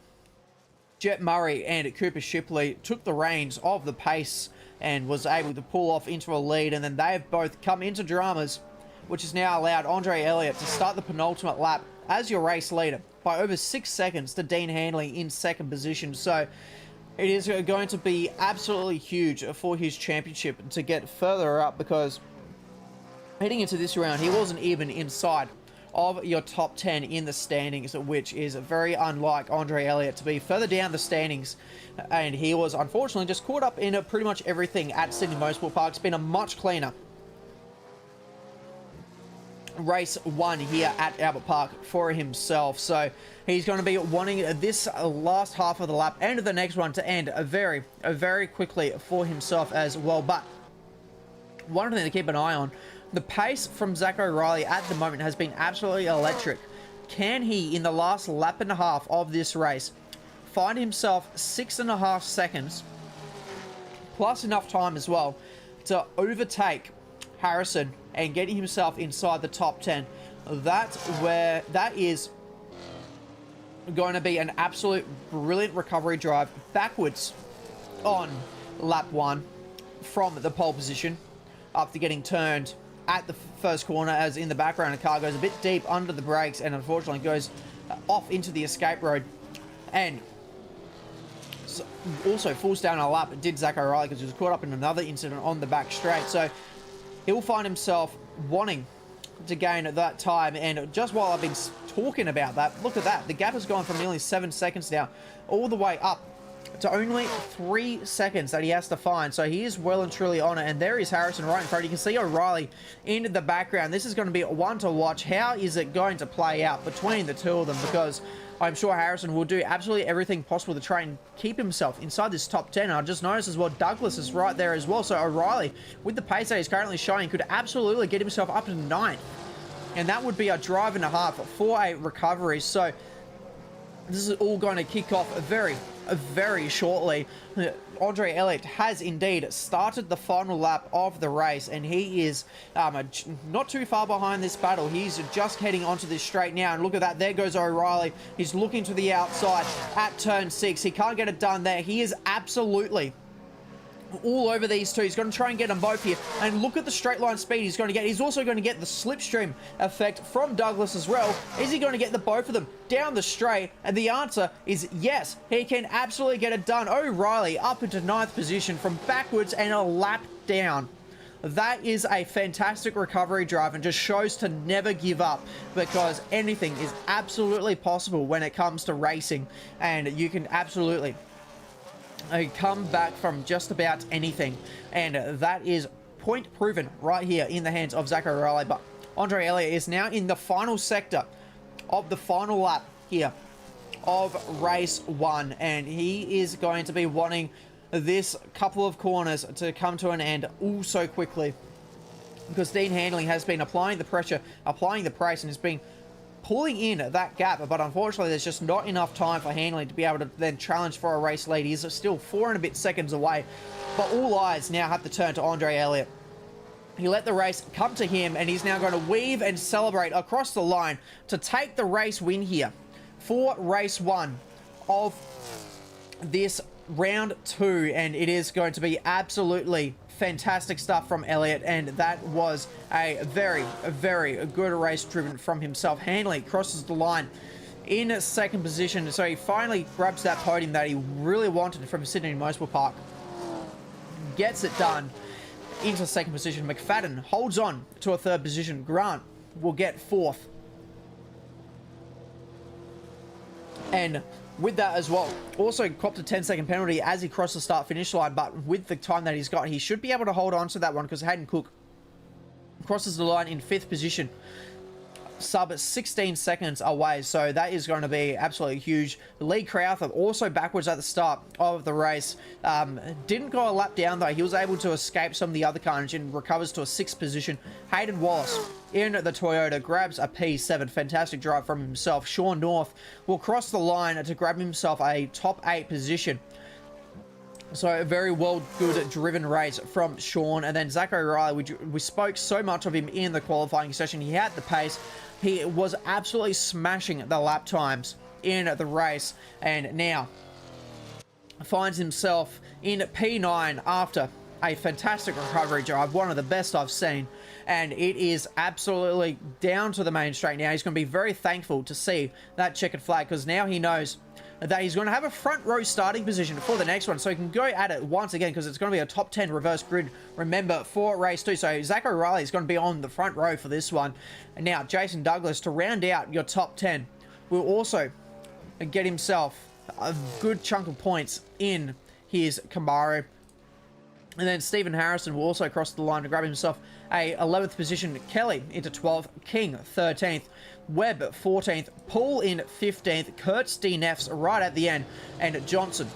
Jet Murray and Cooper Shipley took the reins of the pace and was able to pull off into a lead, and then they have both come into dramas, which has now allowed Andre Elliott to start the penultimate lap as your race leader by over 6 seconds to Dean Handley in 2nd position. So it is going to be absolutely huge for his championship to get further up, because heading into this round he wasn't even inside of your top 10 in the standings, which is very unlike Andre Elliott to be further down the standings. And he was unfortunately just caught up in pretty much everything at Sydney Motorsport Park. It's been a much cleaner race 1 here at Albert Park for himself. So he's going to be wanting this last half of the lap and the next one to end very quickly for himself as well. But one thing to keep an eye on, the pace from Zach O'Reilly at the moment has been absolutely electric. Can he, in the last lap and a half of this race, find himself 6.5 seconds, plus enough time as well, to overtake Harrison and getting himself inside the top 10. That is going to be an absolute brilliant recovery drive backwards on lap 1 from the pole position after getting turned at the first corner, as in the background, a car goes a bit deep under the brakes and unfortunately goes off into the escape road, and also falls down a lap. It did Zach O'Reilly because he was caught up in another incident on the back straight, so he'll find himself wanting to gain that time. And just while I've been talking about that, look at that, the gap has gone from nearly 7 seconds now all the way up to only 3 seconds that he has to find. So he is well and truly on it, and there is Harrison right in front. You can see O'Reilly in the background. This is going to be one to watch. How is it going to play out between the two of them? Because I'm sure Harrison will do absolutely everything possible to try and keep himself inside this top 10. And I just noticed as well, Douglas is right there as well. So O'Reilly, with the pace that he's currently showing, could absolutely get himself up to 9th. And that would be a drive and a half for a recovery. So this is all going to kick off very shortly. Andre Elliott has indeed started the final lap of the race, and he is not too far behind this battle. He's just heading onto this straight now, and look at that, there goes O'Reilly. He's looking to the outside at turn 6. He can't get it done there. He is absolutely all over these two. He's going to try and get them both here, and look at the straight line speed he's going to get. He's also going to get the slipstream effect from Douglas as well. Is he going to get the both of them down the straight? And the answer is yes, he can absolutely get it done. O'Reilly up into 9th position from backwards and a lap down. That is a fantastic recovery drive and just shows to never give up, because anything is absolutely possible when it comes to racing, and you can absolutely come back from just about anything, and that is point proven right here in the hands of Zach O'Reilly. But Andre Elliott is now in the final sector of the final lap here of race 1, and he is going to be wanting this couple of corners to come to an end all so quickly, because Dean Handley has been applying the pressure, applying the pace, and has been pulling in that gap, but unfortunately there's just not enough time for Handley to be able to then challenge for a race lead. He's still 4 and a bit seconds away, but all eyes now have to turn to Andre Elliott. He let the race come to him, and he's now going to weave and celebrate across the line to take the race win here for race 1 of this round 2, and it is going to be absolutely fantastic stuff from Elliott, and that was a very good race driven from himself. Handley crosses the line in 2nd position, so he finally grabs that podium that he really wanted from Sydney Motorsport Park. Gets it done into 2nd position. McFadden holds on to a 3rd position. Grant will get 4th. And with that as well, also copped a 10-second penalty as he crossed the start-finish line, but with the time that he's got, he should be able to hold on to that one, because Hayden Cook crosses the line in 5th position, sub 16 seconds away, so that is going to be absolutely huge. Lee Crowther also backwards at the start of the race, didn't go a lap down though. He was able to escape some of the other carnage and recovers to a 6th position. Hayden Wallace in the Toyota grabs a P7. Fantastic drive from himself. Sean North will cross the line to grab himself a top 8 position. So a very good driven race from Sean. And then Zach O'Reilly, we spoke so much of him in the qualifying session. He had the pace. He was absolutely smashing the lap times in the race, and now finds himself in P9 after a fantastic recovery drive, one of the best I've seen, and it is absolutely down to the main straight now. He's going to be very thankful to see that checkered flag, because now he knows that he's going to have a front row starting position for the next one, so he can go at it once again, because it's going to be a top 10 reverse grid, remember, for race 2. So Zach O'Reilly is going to be on the front row for this one. And now Jason Douglas, to round out your top 10, will also get himself a good chunk of points in his Camaro. And then Stephen Harrison will also cross the line to grab himself a 11th position. Kelly into 12th, King 13th, Webb 14th, Paul in 15th, Kurtz DNFs right at the end, and Johnson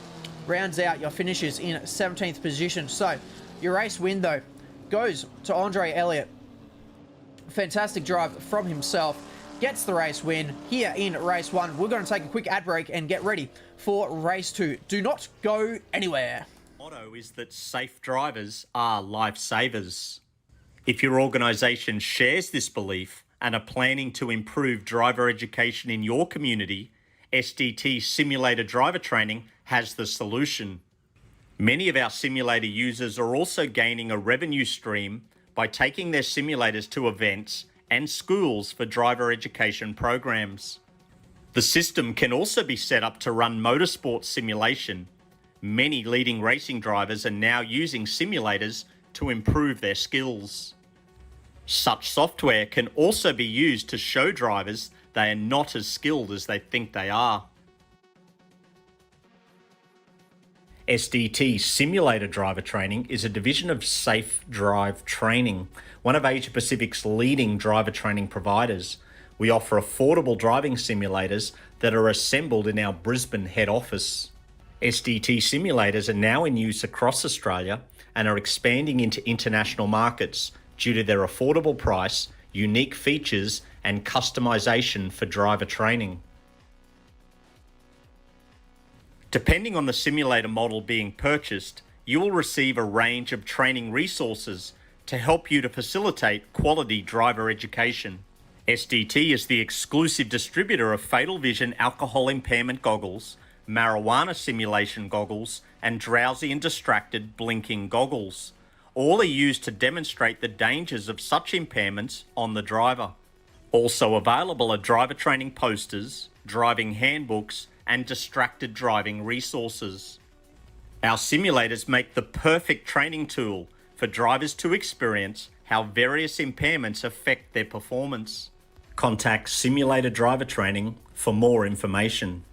rounds out your finishes in 17th position. So your race win though goes to Andre Elliott. Fantastic drive from himself. Gets the race win here in race 1. We're going to take a quick ad break and get ready for race 2. Do not go anywhere. motto is that safe drivers are lifesavers. If your organisation shares this belief and are planning to improve driver education in your community, SDT Simulator Driver Training has the solution. Many of our simulator users are also gaining a revenue stream by taking their simulators to events and schools for driver education programs. The system can also be set up to run motorsport simulation. Many leading racing drivers are now using simulators to improve their skills. Such software can also be used to show drivers they are not as skilled as they think they are. SDT Simulator Driver Training is a division of Safe Drive Training, one of Asia Pacific's leading driver training providers. We offer affordable driving simulators that are assembled in our Brisbane head office. SDT simulators are now in use across Australia and are expanding into international markets due to their affordable price, unique features, and customization for driver training. Depending on the simulator model being purchased, you will receive a range of training resources to help you to facilitate quality driver education. SDT is the exclusive distributor of Fatal Vision alcohol impairment goggles, marijuana simulation goggles, and drowsy and distracted blinking goggles. All are used to demonstrate the dangers of such impairments on the driver. Also available are driver training posters, driving handbooks, and distracted driving resources. Our simulators make the perfect training tool for drivers to experience how various impairments affect their performance. Contact Simulator Driver Training for more information.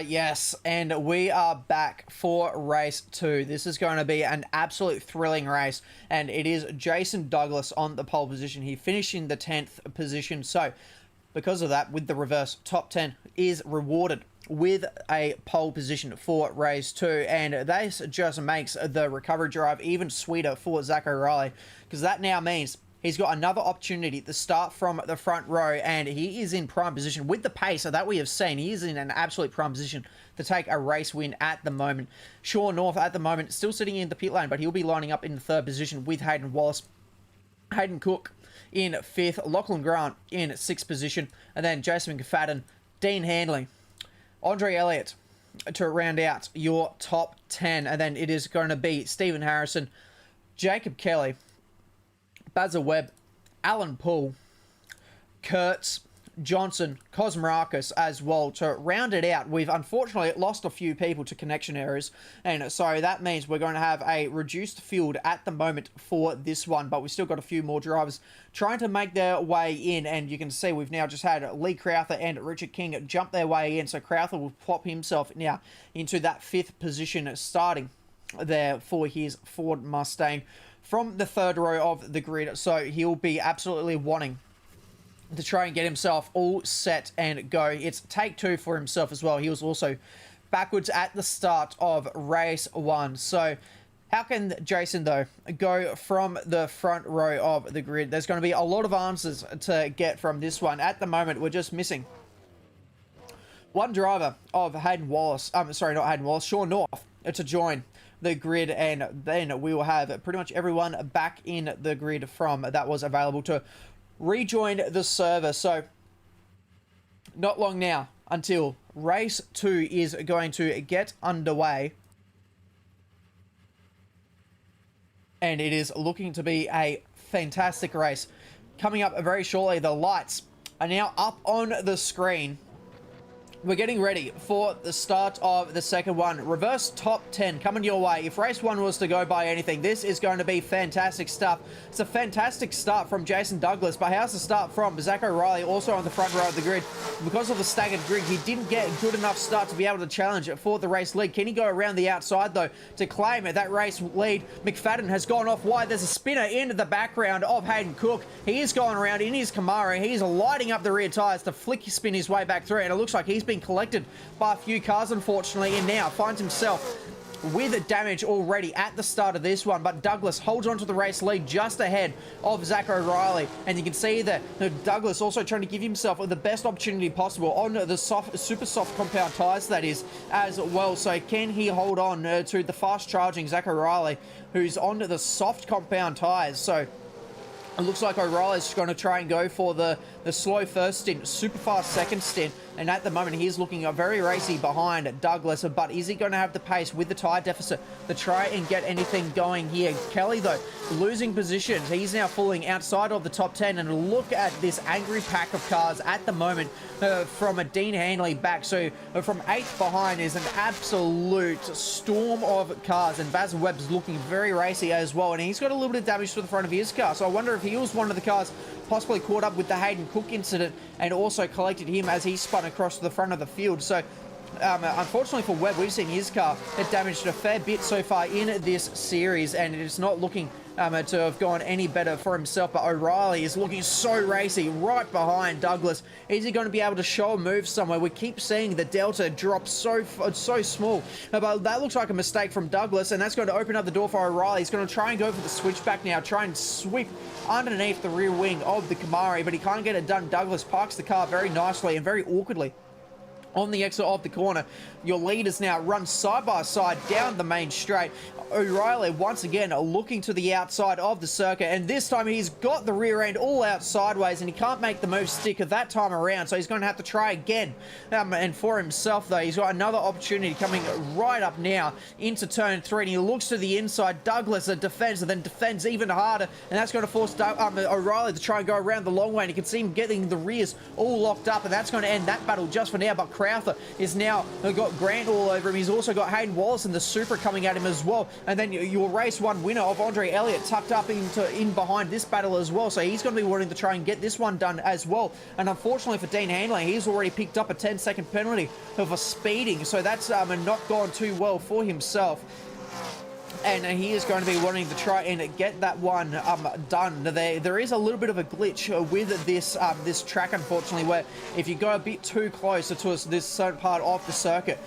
Yes, and we are back for race 2. This is going to be an absolute thrilling race, and it is Jason Douglas on the pole position. He finished in the 10th position, so because of that, with the reverse, top 10 is rewarded with a pole position for race 2, and this just makes the recovery drive even sweeter for Zach O'Reilly, because that now means he's got another opportunity to start from the front row, and he is in prime position with the pace that we have seen. He is in an absolute prime position to take a race win at the moment. Sean North at the moment still sitting in the pit lane, but he'll be lining up in the 3rd position with Hayden Wallace. Hayden Cook in 5th, Lachlan Grant in 6th position, and then Jason McFadden, Dean Handley, Andre Elliott to round out your top 10, and then it is going to be Stephen Harrison, Jacob Kelly, Bazza Webb, Alan Poole, Kurtz, Johnson, Cosmarakis as well to round it out. We've unfortunately lost a few people to connection errors, and so that means we're going to have a reduced field at the moment for this one, but we've still got a few more drivers trying to make their way in, and you can see we've now just had Lee Crowther and Richard King jump their way in, so Crowther will plop himself now into that 5th position starting there for his Ford Mustang from the 3rd row of the grid, so he'll be absolutely wanting to try and get himself all set and go. It's take 2 for himself as well. He was also backwards at the start of race 1. So how can Jason, though, go from the front row of the grid? There's going to be a lot of answers to get from this one. At the moment, we're just missing one driver of Hayden Wallace. Sorry, not Hayden Wallace, Sean North to join the grid, and then we will have pretty much everyone back in the grid from that was available to rejoin the server. So not long now until race 2 is going to get underway, and it is looking to be a fantastic race coming up very shortly. The lights are now up on the screen. We're getting ready for the start of the second one. Reverse top 10 coming your way. If race 1 was to go by anything, this is going to be fantastic stuff. It's a fantastic start from Jason Douglas, but how's the start from Zach O'Reilly, also on the front row of the grid? Because of the staggered grid, he didn't get a good enough start to be able to challenge for the race lead. Can he go around the outside, though, to claim that race lead? McFadden has gone off wide. There's a spinner into the background of Hayden Cook. He is going around in his Camaro. He's lighting up the rear tyres to spin his way back through, and it looks like he's been collected by a few cars, unfortunately, and now finds himself with damage already at the start of this one. But Douglas holds on to the race lead just ahead of Zach O'Reilly, and you can see that Douglas also trying to give himself the best opportunity possible on the super soft compound tyres, that is, as well. So can he hold on to the fast charging Zach O'Reilly, who's on the soft compound tyres? So it looks like O'Reilly's going to try and go for the slow first stint, super fast second stint, and at the moment he's looking very racy behind Douglas, but is he going to have the pace with the tyre deficit to try and get anything going here? Kelly, though, losing positions. He's now falling outside of the top 10, and look at this angry pack of cars at the moment from a Dean Handley back. So from 8th behind is an absolute storm of cars, and Baz Webb's looking very racy as well, and he's got a little bit of damage to the front of his car, so I wonder if he was one of the cars possibly caught up with the Hayden Cook incident and also collected him as he spun across the front of the field. So unfortunately for Webb, we've seen his car get damaged a fair bit so far in this series, and it is not looking to have gone any better for himself. But O'Reilly is looking so racy right behind Douglas. Is he going to be able to show a move somewhere? We keep seeing the delta drop so small, but that looks like a mistake from Douglas, and that's going to open up the door for O'Reilly. He's going to try and go for the switchback now, try and sweep underneath the rear wing of the Camaro, but he can't get it done. Douglas parks the car very nicely and very awkwardly on the exit of the corner. Your leaders now run side by side down the main straight. O'Reilly once again looking to the outside of the circuit, and this time he's got the rear end all out sideways, and he can't make the move stick of that time around, so he's going to have to try again. And for himself, though, he's got another opportunity coming right up now into turn 3, and he looks to the inside. Douglas defends, and then defends even harder, and that's going to force O'Reilly to try and go around the long way, and you can see him getting the rears all locked up, and that's going to end that battle just for now. But Crowther is now got Grant all over him. He's also got Hayden Wallace and the Supra coming at him as well. And then your race one winner of Andre Elliott tucked up in behind this battle as well. So he's going to be wanting to try and get this one done as well. And unfortunately for Dean Handley, he's already picked up a 10-second penalty for speeding. So that's not gone too well for himself. And he is going to be wanting to try and get that one done. There is a little bit of a glitch with this track, unfortunately, where if you go a bit too close to this certain part of the circuit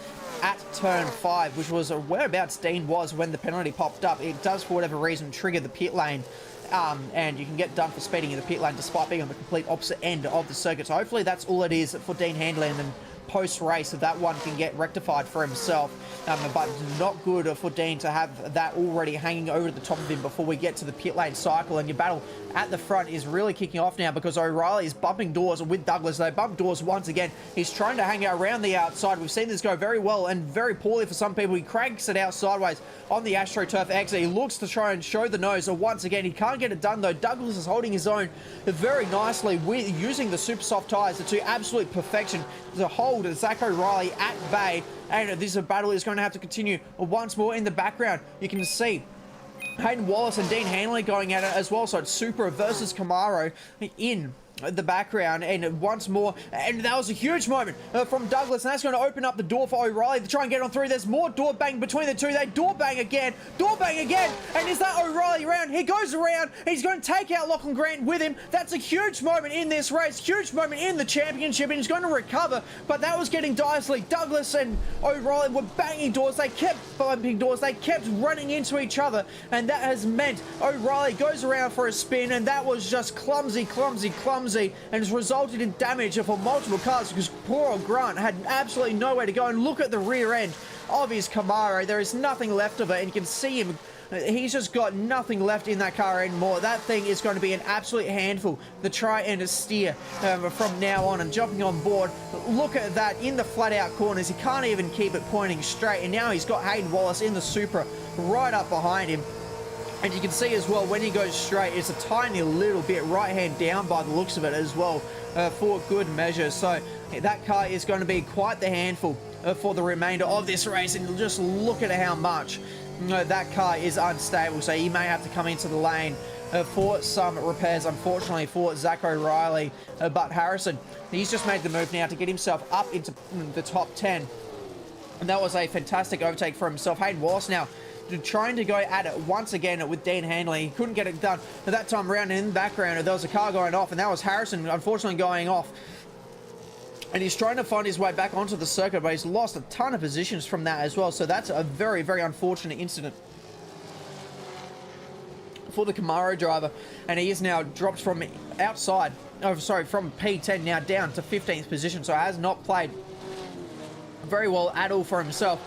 at turn 5, which was whereabouts Dean was when the penalty popped up, it does, for whatever reason, trigger the pit lane. And you can get done for speeding in the pit lane despite being on the complete opposite end of the circuit. So hopefully that's all it is for Dean Handley, and then post-race that one can get rectified for himself. But not good for Dean to have that already hanging over the top of him before we get to the pit lane cycle. And your battle at the front is really kicking off now because O'Reilly is bumping doors with Douglas. They bump doors once again. He's trying to hang around the outside. We've seen this go very well and very poorly for some people. He cranks it out sideways on the AstroTurf exit. He looks to try and show the nose. Once again, he can't get it done though. Douglas is holding his own very nicely with using the super soft tyres to absolute perfection to hold Zach O'Reilly at bay. And this battle is going to have to continue once more. In the background, you can see Hayden Wallace and Dean Handley going at it as well. So it's Supra versus Camaro in the background, and once more, and that was a huge moment from Douglas, and that's going to open up the door for O'Reilly to try and get on through. There's more door bang between the two. They door bang again, and is that O'Reilly around? He goes around, he's going to take out Lachlan Grant with him. That's a huge moment in this race, huge moment in the championship, and he's going to recover, but that was getting dicey. Douglas and O'Reilly were banging doors, they kept bumping doors, they kept running into each other, and that has meant O'Reilly goes around for a spin, and that was just clumsy, and has resulted in damage for multiple cars because poor old Grant had absolutely nowhere to go. And look at the rear end of his Camaro. There is nothing left of it, and you can see him. He's just got nothing left in that car anymore. That thing is going to be an absolute handful to try and steer from now on. And jumping on board, look at that in the flat out corners. He can't even keep it pointing straight. And now he's got Hayden Wallace in the Supra right up behind him. And you can see as well, when he goes straight, it's a tiny little bit right hand down by the looks of it as well, for good measure. So that car is going to be quite the handful for the remainder of this race. And just look at how much that car is unstable. So he may have to come into the lane for some repairs, unfortunately, for Zach O'Reilly. But Harrison, he's just made the move now to get himself up into the top 10. And that was a fantastic overtake for himself. Hayden Wallace now trying to go at it once again with Dean Handley. He couldn't get it done at that time around. In the background, there was a car going off, and that was Harrison, unfortunately, going off. And he's trying to find his way back onto the circuit, but he's lost a ton of positions from that as well. So that's a very, very unfortunate incident for the Camaro driver. And he is now dropped from outside, from P10 now down to 15th position. So has not played very well at all for himself.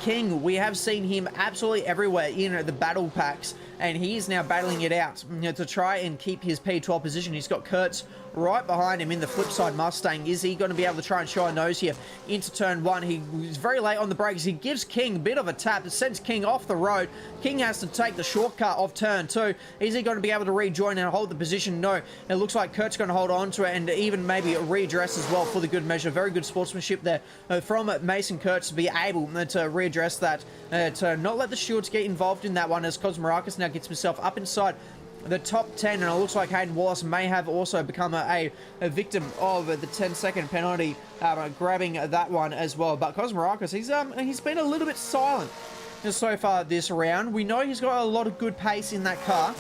King, we have seen him absolutely everywhere in the battle packs, and he is now battling it out to try and keep his P12 position. He's got Kurtz right behind him in the flipside Mustang. Is he going to be able to try and show a nose here into turn 1? He's very late on the brakes. He gives King a bit of a tap. It sends King off the road. King has to take the shortcut of turn 2. Is he going to be able to rejoin and hold the position? No. It looks like Kurt's going to hold on to it and even maybe readdress as well for the good measure. Very good sportsmanship there from Mason Kurtz to be able to readdress that, to not let the Shields get involved in that one, as Cosmarakis now gets himself up inside the top 10, and it looks like Hayden Wallace may have also become a victim of the 10-second penalty, grabbing that one as well. But Cosmarakis, he's been a little bit silent so far this round. We know he's got a lot of good pace in that car.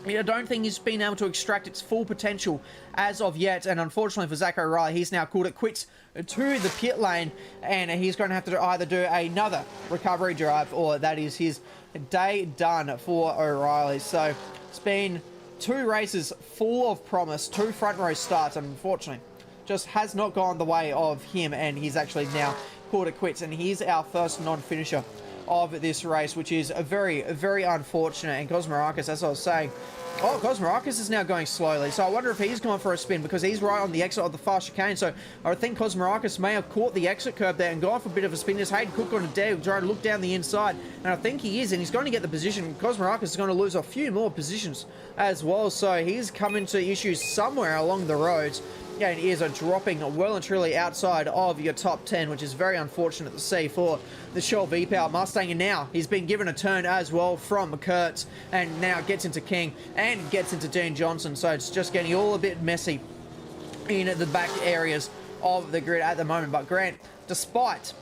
I don't think he's been able to extract its full potential as of yet, and unfortunately for Zach O'Reilly, he's now called it quits to the pit lane, and he's going to have to either do another recovery drive, or that is his day done for O'Reilly. So it's been 2 races full of promise, 2 front row starts, and unfortunately just has not gone the way of him, and he's actually now called it quits, and he's our first non-finisher of this race, which is a very, very unfortunate. And Cosmarakis, as I was saying, Cosmarakis is now going slowly, so I wonder if he's gone for a spin, because he's right on the exit of the fast chicane. So I think Cosmarakis may have caught the exit curb there and gone for a bit of a spin. As Hayden Cook on a dare trying to look down the inside, and I think he is, and he's going to get the position. Cosmarakis is going to lose a few more positions as well, so he's come into issues somewhere along the roads. and is dropping well and truly outside of your top 10, which is very unfortunate to see for the Shell V-Power Mustang. And now he's been given a turn as well from Kurtz, and now gets into King and gets into Dean Johnson. So it's just getting all a bit messy in the back areas of the grid at the moment. But Grant, despite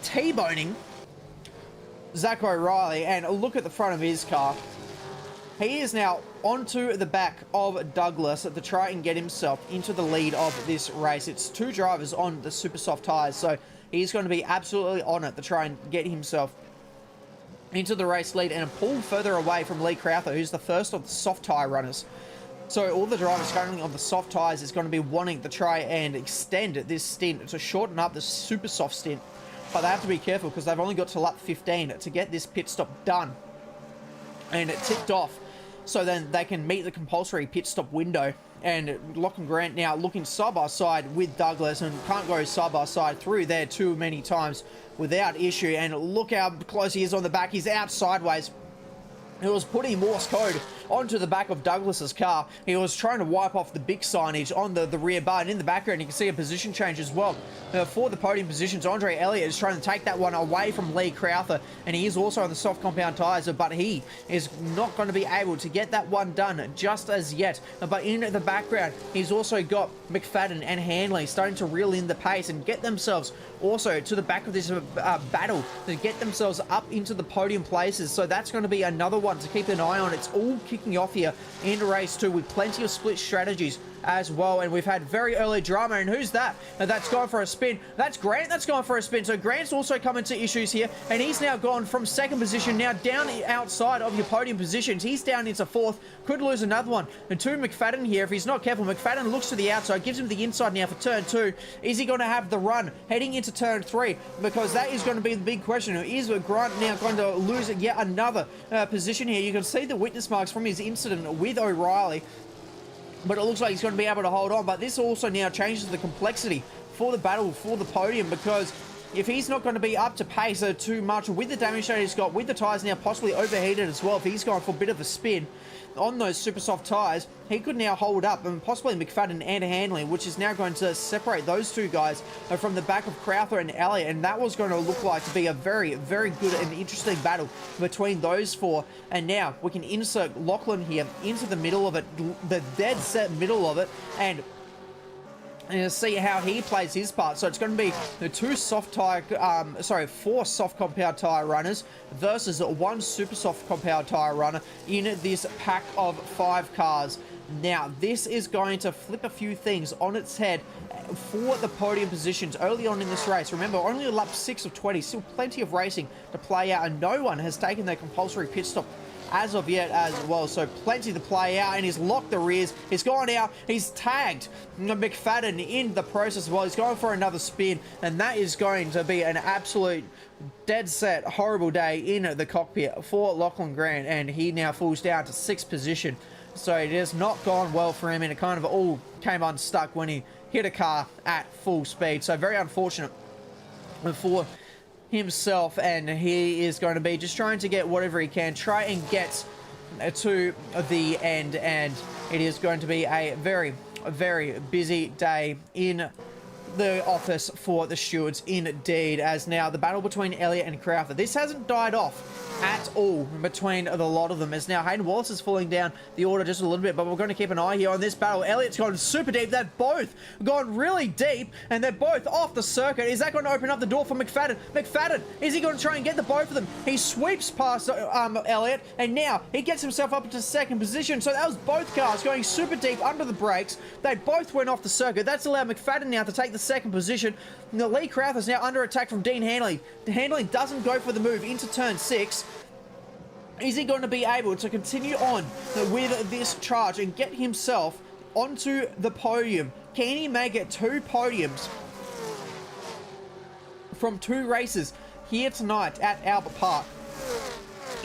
T-boning Zach O'Reilly, and look at the front of his car, he is now onto the back of Douglas to try and get himself into the lead of this race. It's two drivers on the super soft tyres, so he's going to be absolutely on it to try and get himself into the race lead and pull further away from Lee Crowther, who's the first of the soft tyre runners. So all the drivers currently on the soft tyres is going to be wanting to try and extend this stint to shorten up the super soft stint. But they have to be careful because they've only got to lap 15 to get this pit stop done and it ticked off, so then they can meet the compulsory pit stop window. And Lachlan Grant now looking side by side with Douglas, and can't go side by side through there too many times without issue. And look how close he is on the back. He's out sideways. He was putting Morse code onto the back of Douglas's car. He was trying to wipe off the big signage on the rear bar, and in the background you can see a position change as well. For the podium positions, Andre Elliott is trying to take that one away from Lee Crowther, and he is also on the soft compound tyres, but he is not going to be able to get that one done just as yet. But in the background, he's also got McFadden and Hanley starting to reel in the pace and get themselves also to the back of this battle to get themselves up into the podium places. So that's going to be another one to keep an eye on. It's all kicking off here in race 2 with plenty of split strategies as well, and we've had very early drama. And who's that? That's gone for a spin. That's Grant. That's gone for a spin. So Grant's also come into issues here, and he's now gone from second position now down outside of your podium positions. He's down into fourth. Could lose another one. And to McFadden here, if he's not careful, McFadden looks to the outside, gives him the inside now for turn 2. Is he going to have the run heading into turn 3? Because that is going to be the big question. Is Grant now going to lose yet another position here? You can see the witness marks from his incident with O'Reilly, but it looks like he's going to be able to hold on. But this also now changes the complexity for the battle for the podium, because if he's not going to be up to pace too much with the damage that he's got, with the tyres now possibly overheated as well, if he's going for a bit of a spin on those super soft tyres, he could now hold up, and possibly McFadden and Hanley, which is now going to separate those two guys from the back of Crowther and Elliott. And that was going to look like to be a very, very good and interesting battle between those four. And now we can insert Lachlan here into the middle of it, the dead set middle of it, and see how he plays his part. So it's going to be the four soft compound tyre runners versus one super soft compound tyre runner in this pack of 5 cars. Now, this is going to flip a few things on its head for the podium positions early on in this race. Remember, only lap 6 of 20, still plenty of racing to play out, and no one has taken their compulsory pit stop as of yet as well. So plenty to play out, and he's locked the rears. He's gone out. He's tagged McFadden in the process as well. He's going for another spin, and that is going to be an absolute dead set horrible day in the cockpit for Lachlan Grant, and he now falls down to 6th position. So it has not gone well for him, and it kind of all came unstuck when he hit a car at full speed. So very unfortunate for himself, and he is going to be just trying to get whatever he can, try and get to the end. And it is going to be a very, very busy day in the office for the stewards indeed, as now the battle between Elliott and Crowther, this hasn't died off at all between the lot of them, as now Hayden Wallace is falling down the order just a little bit. But we're going to keep an eye here on this battle. Elliott's gone super deep. They've both gone really deep, and they're both off the circuit. Is that going to open up the door for McFadden? McFadden, is he going to try and get the both of them? He sweeps past Elliott, and now he gets himself up into 2nd position. So that was both cars going super deep under the brakes. They both went off the circuit. That's allowed McFadden now to take the 2nd position. Now Lee Crowther's now under attack from Dean Hanley. Hanley doesn't go for the move into turn 6. Is he going to be able to continue on with this charge and get himself onto the podium? Can he make it 2 podiums from 2 races here tonight at Albert Park?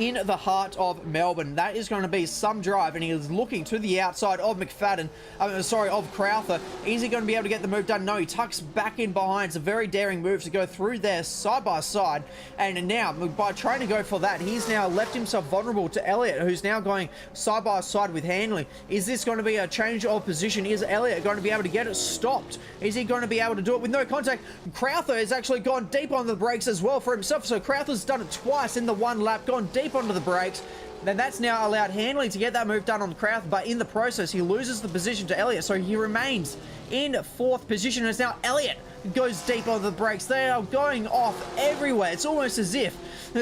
in the heart of Melbourne. That is going to be some drive, and he is looking to the outside of of Crowther. Is he going to be able to get the move done? No, he tucks back in behind. It's a very daring move to go through there side by side, and now by trying to go for that, he's now left himself vulnerable to Elliott, who's now going side by side with Handley. Is this going to be a change of position? Is Elliott going to be able to get it stopped? Is he going to be able to do it with no contact? Crowther has actually gone deep on the brakes as well for himself, so Crowther's done it twice in the one lap, gone deep onto the brakes. Then that's now allowed Handley to get that move done on Crowther, but in the process he loses the position to Elliott, so he remains in 4th position. It's now Elliott goes deep on the brakes. They are going off everywhere. It's almost as if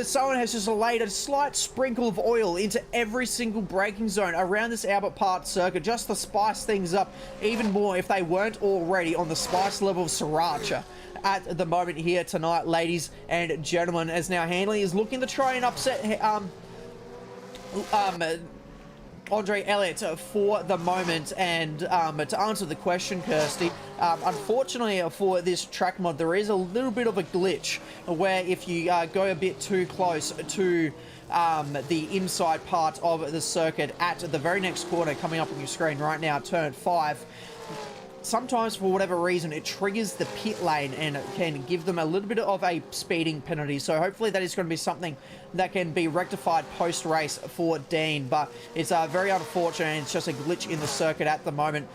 someone has just laid a slight sprinkle of oil into every single braking zone around this Albert Park circuit, just to spice things up even more if they weren't already on the spice level of Sriracha at the moment here tonight, ladies and gentlemen, as now Handley is looking to try and upset Andre Elliott for the moment. And to answer the question, Kirsty, unfortunately for this track mod, there is a little bit of a glitch where if you go a bit too close to the inside part of the circuit at the very next corner coming up on your screen right now, turn 5, sometimes for whatever reason it triggers the pit lane and it can give them a little bit of a speeding penalty. So hopefully that is going to be something that can be rectified post-race for Dean, but it's very unfortunate, and it's just a glitch in the circuit at the moment.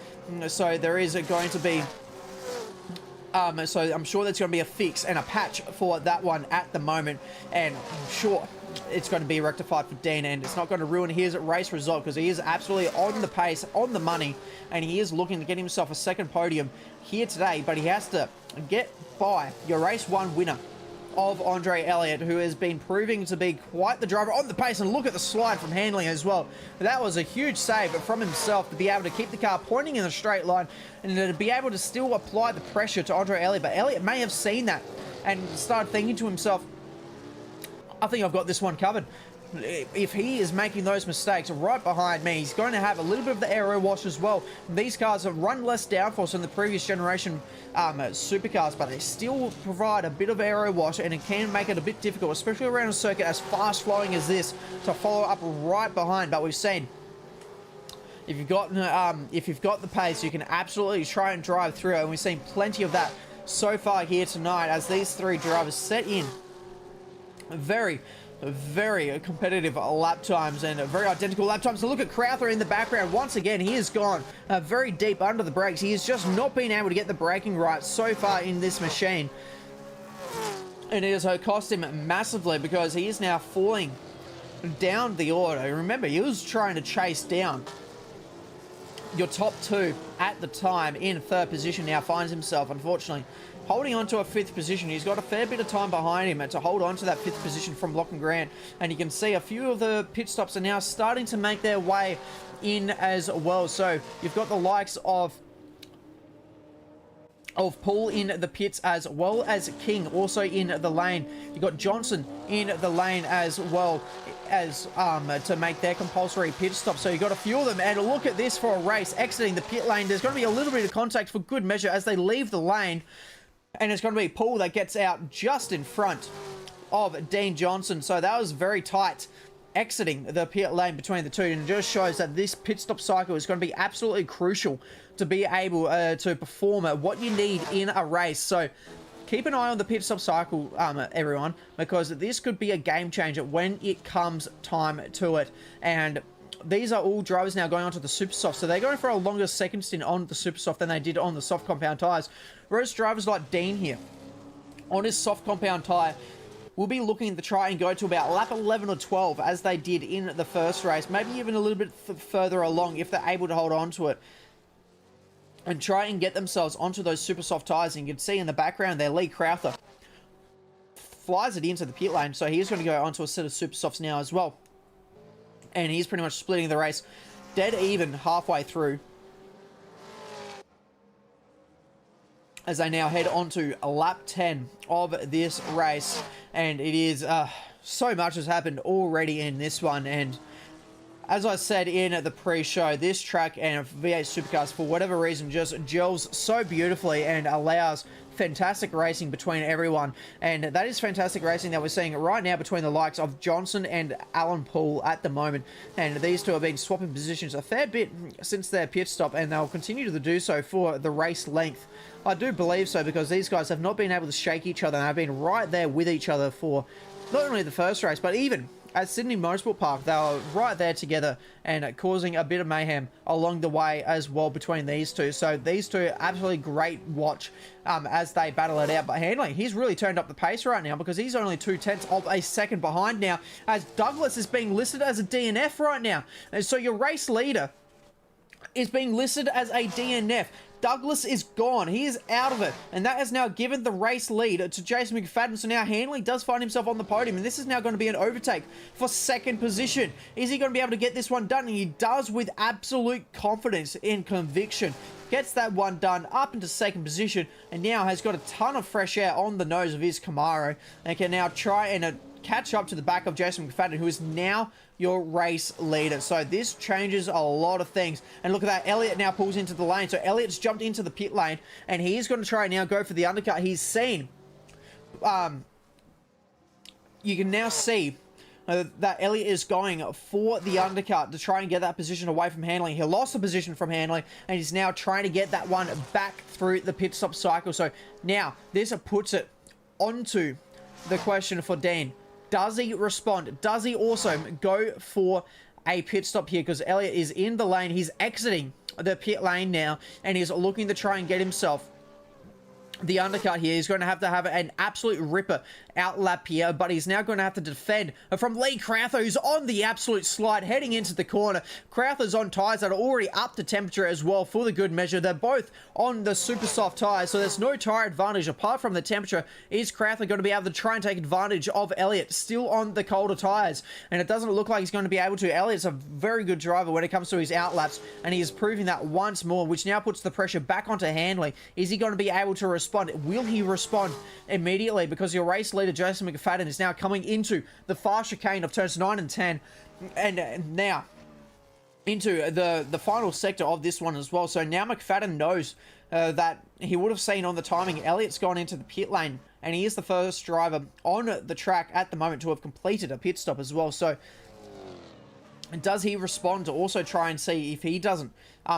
So there is going to be so I'm sure there's going to be a fix and a patch for that one at the moment, and I'm sure it's going to be rectified for Dean, and it's not going to ruin his race result, because he is absolutely on the pace, on the money, and he is looking to get himself a second podium here today. But he has to get by your race 1 winner of Andre Elliott, who has been proving to be quite the driver on the pace. And look at the slide from Handling as well. That was a huge save from himself to be able to keep the car pointing in a straight line and to be able to still apply the pressure to Andre Elliott. But Elliott may have seen that and started thinking to himself, I think I've got this one covered. If he is making those mistakes right behind me, he's going to have a little bit of the aero wash as well. These cars have run less downforce than the previous generation supercars, but they still provide a bit of aero wash, and it can make it a bit difficult, especially around a circuit as fast flowing as this, to follow up right behind. But we've seen, if you've got the pace, you can absolutely try and drive through it, and we've seen plenty of that so far here tonight as these 3 drivers set in very competitive lap times and very identical lap times. So look at Crowther in the background. Once again, he has gone very deep under the brakes. He has just not been able to get the braking right so far in this machine, and it has cost him massively, because he is now falling down the order. Remember, he was trying to chase down your top 2 at the time in 3rd position. Now finds himself, unfortunately, holding on to a 5th position. He's got a fair bit of time behind him to hold on to that 5th position from Lachlan Grant. And you can see a few of the pit stops are now starting to make their way in as well. So you've got the likes of Paul in the pits, as well as King also in the lane. You've got Johnson in the lane as well as to make their compulsory pit stop. So you've got a few of them, and look at this for a race exiting the pit lane. There's going to be a little bit of contact for good measure as they leave the lane, and it's going to be Paul that gets out just in front of Dean Johnson. So that was very tight exiting the pit lane between the two, and it just shows that this pit stop cycle is going to be absolutely crucial to be able to perform what you need in a race. So keep an eye on the pit stop cycle, everyone, because this could be a game changer when it comes time to it. And these are all drivers now going onto the super soft, so they're going for a longer second stint on the super soft than they did on the soft compound tires. Whereas drivers like Dean here on his soft compound tire will be looking to try and go to about lap 11 or 12 as they did in the first race, maybe even a little bit further along if they're able to hold on to it, and try and get themselves onto those super soft tires. And you can see in the background there, Lee Crowther flies it into the pit lane, so he's going to go onto a set of super softs now as well. And he's pretty much splitting the race dead even halfway through, as they now head on to lap 10 of this race. And it is so much has happened already in this one, and As I said in the pre-show, this track and V8 Supercars, for whatever reason, just gels so beautifully and allows fantastic racing between everyone. And that is fantastic racing that we're seeing right now between the likes of Johnson and Alan Poole at the moment. And these two have been swapping positions a fair bit since their pit stop, and they'll continue to do so for the race length. I do believe so, because these guys have not been able to shake each other and have been right there with each other for not only the first race, but even at Sydney Motorsport Park. They were right there together and causing a bit of mayhem along the way as well between these two. So these two, absolutely great watch as they battle it out. But Handley, he's really turned up the pace right now, because he's only 0.2 of a second behind now, as Douglas is being listed as a DNF right now. And so your race leader is being listed as a DNF. Douglas is gone. He is out of it. And that has now given the race lead to Jason McFadden. So now Handley does find himself on the podium. And this is now going to be an overtake for second position. Is he going to be able to get this one done? And he does with absolute confidence and conviction. Gets that one done up into second position. And now has got a ton of fresh air on the nose of his Camaro. And can now try and catch up to the back of Jason McFadden, who is now your race leader. So this changes a lot of things. And look at that, Elliott now pulls into the lane. So Elliott's jumped into the pit lane, and he's going to try and now go for the undercut. He's seen, you can now see that Elliott is going for the undercut to try and get that position away from Handley. He lost the position from Handley, and he's now trying to get that one back through the pit stop cycle. So now this puts it onto the question for Dan. Does he respond? Does he also go for a pit stop here? Because Elliott is in the lane. He's exiting the pit lane now, and he's looking to try and get himself the undercut here. He's going to have an absolute ripper outlap here, but he's now going to have to defend from Lee Crowther, who's on the absolute slide heading into the corner. Crowther's on tyres that are already up to temperature as well for the good measure. They're both on the super soft tyres, so there's no tyre advantage apart from the temperature. Is Crowther going to be able to try and take advantage of Elliott still on the colder tyres? And it doesn't look like he's going to be able to. Elliott's a very good driver when it comes to his outlaps, and he is proving that once more, which now puts the pressure back onto Handley. Is he going to be able to respond? Will he respond immediately? Because your race leader Jason McFadden is now coming into the fast chicane of turns 9 and 10, and now into the final sector of this one as well. So now McFadden knows that he would have seen on the timing Elliott's gone into the pit lane, and he is the first driver on the track at the moment to have completed a pit stop as well. So does he respond to also try and see if he doesn't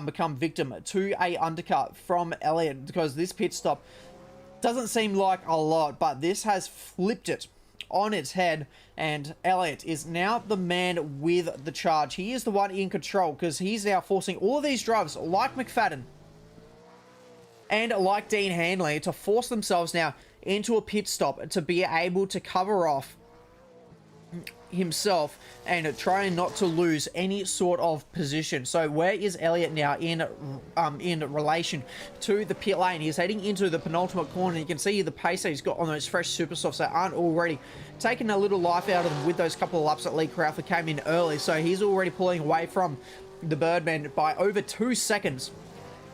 become victim to a undercut from Elliott? Because this pit stop doesn't seem like a lot, but this has flipped it on its head, and Elliott is now the man with the charge. He is the one in control, because he's now forcing all of these drivers like McFadden and like Dean Handley to force themselves now into a pit stop to be able to cover off himself and trying not to lose any sort of position. So where is Elliott now in relation to the pit lane? He's heading into the penultimate corner. You can see the pace that he's got on those fresh super softs that aren't already taking a little life out of them with those couple of laps that Lee Crowther came in early. So he's already pulling away from the Birdman by over 2 seconds.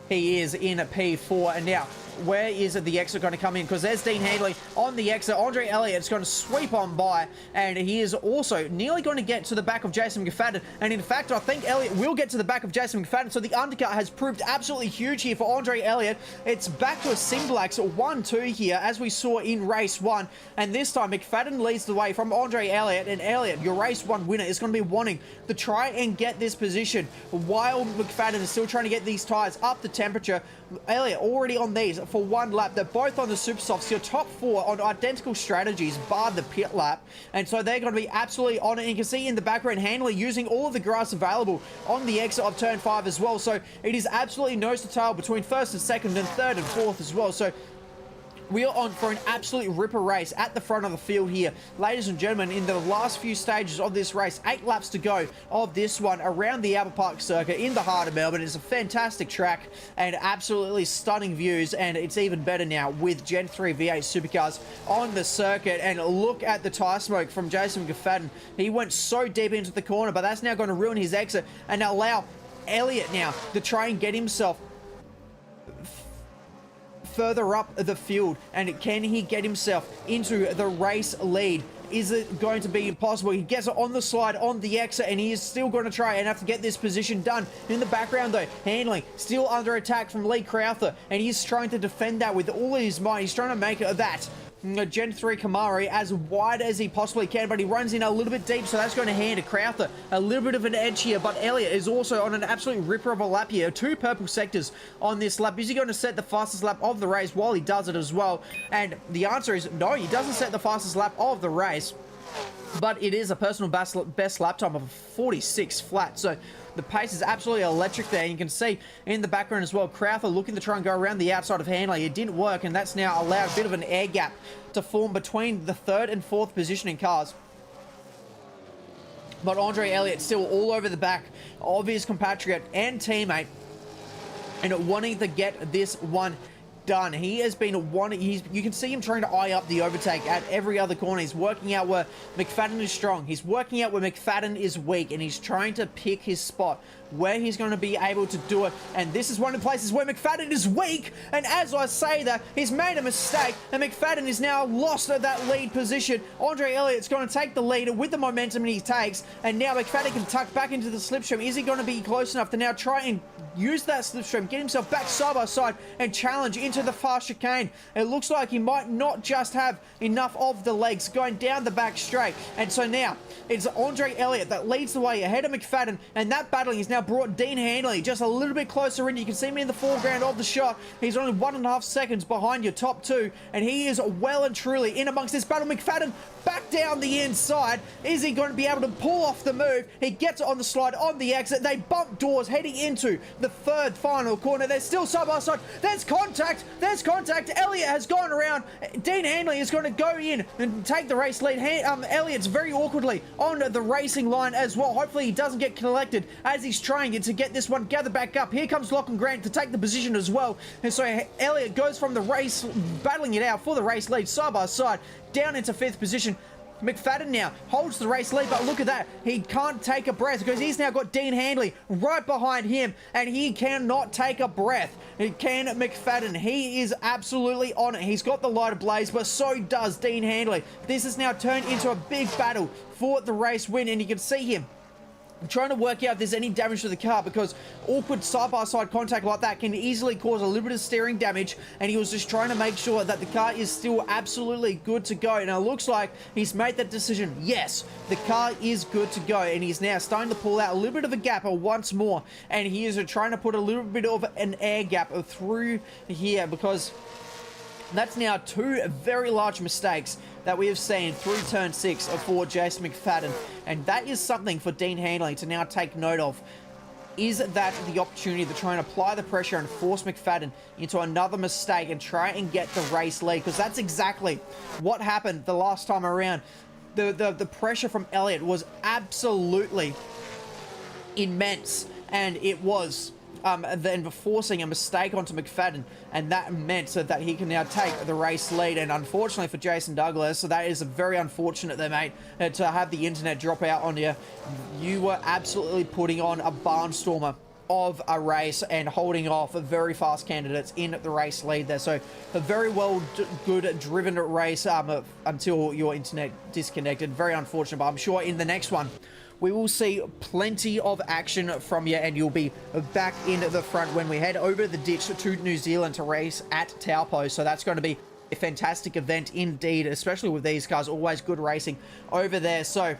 He is in a P4, and now where is the exit going to come in? Because there's Dean Handley on the exit. Andre Elliott's going to sweep on by, and he is also nearly going to get to the back of Jason McFadden. And in fact, I think Elliott will get to the back of Jason McFadden. So the undercut has proved absolutely huge here for Andre Elliott. It's back to a Simplex 1-2 here, as we saw in race 1. And this time, McFadden leads the way from Andre Elliott. And Elliott, your race 1 winner, is going to be wanting to try and get this position while McFadden is still trying to get these tyres up to temperature. Elliott already on these for 1 lap. They're both on the super softs. Your top 4 on identical strategies, bar the pit lap, and so they're going to be absolutely on it. And you can see in the background Handley using all of the grass available on the exit of turn 5 as well. So it is absolutely nose to tail between first and second and third and fourth as well. So we are on for an absolute ripper race at the front of the field here. Ladies and gentlemen, in the last few stages of this race, 8 laps to go of this one around the Albert Park Circuit in the heart of Melbourne. It's a fantastic track and absolutely stunning views, and it's even better now with Gen 3 V8 Supercars on the circuit. And look at the tyre smoke from Jason McFadden. He went so deep into the corner, but that's now going to ruin his exit and allow Elliott now to try and get himself further up the field. And can he get himself into the race lead is it going to be impossible? He gets it on the slide, on the exit, and he is still going to try and have to get this position done. In the background, though, Handley still under attack from Lee Crowther, and he's trying to defend that with all of his might. He's trying to make that Gen 3 Camaro as wide as he possibly can, but he runs in a little bit deep, so that's going to hand to Crowther a little bit of an edge here. But Elliott is also on an absolute ripper of a lap here. 2 purple sectors on this lap. Is he going to set the fastest lap of the race while he does it as well? And the answer is no, he doesn't set the fastest lap of the race, but it is a personal best lap time of 46 flat. So the pace is absolutely electric there. You can see in the background as well, Crowther looking to try and go around the outside of Handley. It didn't work, and that's now allowed a bit of an air gap to form between the 3rd and 4th positioning cars. But Andre Elliott still all over the back of his compatriot and teammate, and wanting to get this one done. He has been you can see him trying to eye up the overtake at every other corner. He's working out where McFadden is strong. He's working out where McFadden is weak, and he's trying to pick his spot where he's going to be able to do it. And this is one of the places where McFadden is weak. And as I say that, he's made a mistake, and McFadden is now lost at that lead position. Andre Elliott's going to take the lead with the momentum he takes, and now McFadden can tuck back into the slipstream. Is he going to be close enough to now try and use that slipstream, get himself back side by side, and challenge into the fast chicane? It looks like he might not just have enough of the legs going down the back straight. And so now it's Andre Elliott that leads the way ahead of McFadden, and that battling is now brought Dean Handley just a little bit closer in. You can see him in the foreground of the shot. He's only 1.5 seconds behind your top 2, and he is well and truly in amongst this battle. McFadden back down the inside. Is he going to be able to pull off the move? He gets it on the slide, on the exit. They bump doors heading into the 3rd final corner. They're still side by side. There's contact. There's contact. Elliott has gone around. Dean Handley is going to go in and take the race lead. Elliott's very awkwardly on the racing line as well. Hopefully he doesn't get collected as he's trying to get this one gathered back up. Here comes Lachlan Grant to take the position as well. And so Elliott goes from the race, battling it out for the race lead side by side, down into 5th position. McFadden now holds the race lead, but look at that. He can't take a breath because he's now got Dean Handley right behind him, and he cannot take a breath. Can McFadden? He is absolutely on it. He's got the light ablaze, but so does Dean Handley. This has now turned into a big battle for the race win, and you can see him trying to work out if there's any damage to the car, because awkward side-by-side contact like that can easily cause a little bit of steering damage, and he was just trying to make sure that the car is still absolutely good to go. And it looks like he's made that decision. Yes, the car is good to go, and he's now starting to pull out a little bit of a gap once more, and he is trying to put a little bit of an air gap through here, because that's now 2 very large mistakes that we have seen through turn 6 for Jason McFadden, and that is something for Dean Handley to now take note of. Is that the opportunity to try and apply the pressure and force McFadden into another mistake and try and get the race lead? Because that's exactly what happened the last time around. The pressure from Elliott was absolutely immense, and it was then forcing a mistake onto McFadden, and that meant that he can now take the race lead. And unfortunately for Jason Douglas, so that is a very unfortunate there, mate, to have the internet drop out on you. You were absolutely putting on a barnstormer of a race and holding off very fast candidates in the race lead there. So a very good driven race until your internet disconnected. Very unfortunate, but I'm sure in the next one we will see plenty of action from you, and you'll be back in the front when we head over the ditch to New Zealand to race at Taupo. So that's going to be a fantastic event indeed, especially with these cars. Always good racing over there. So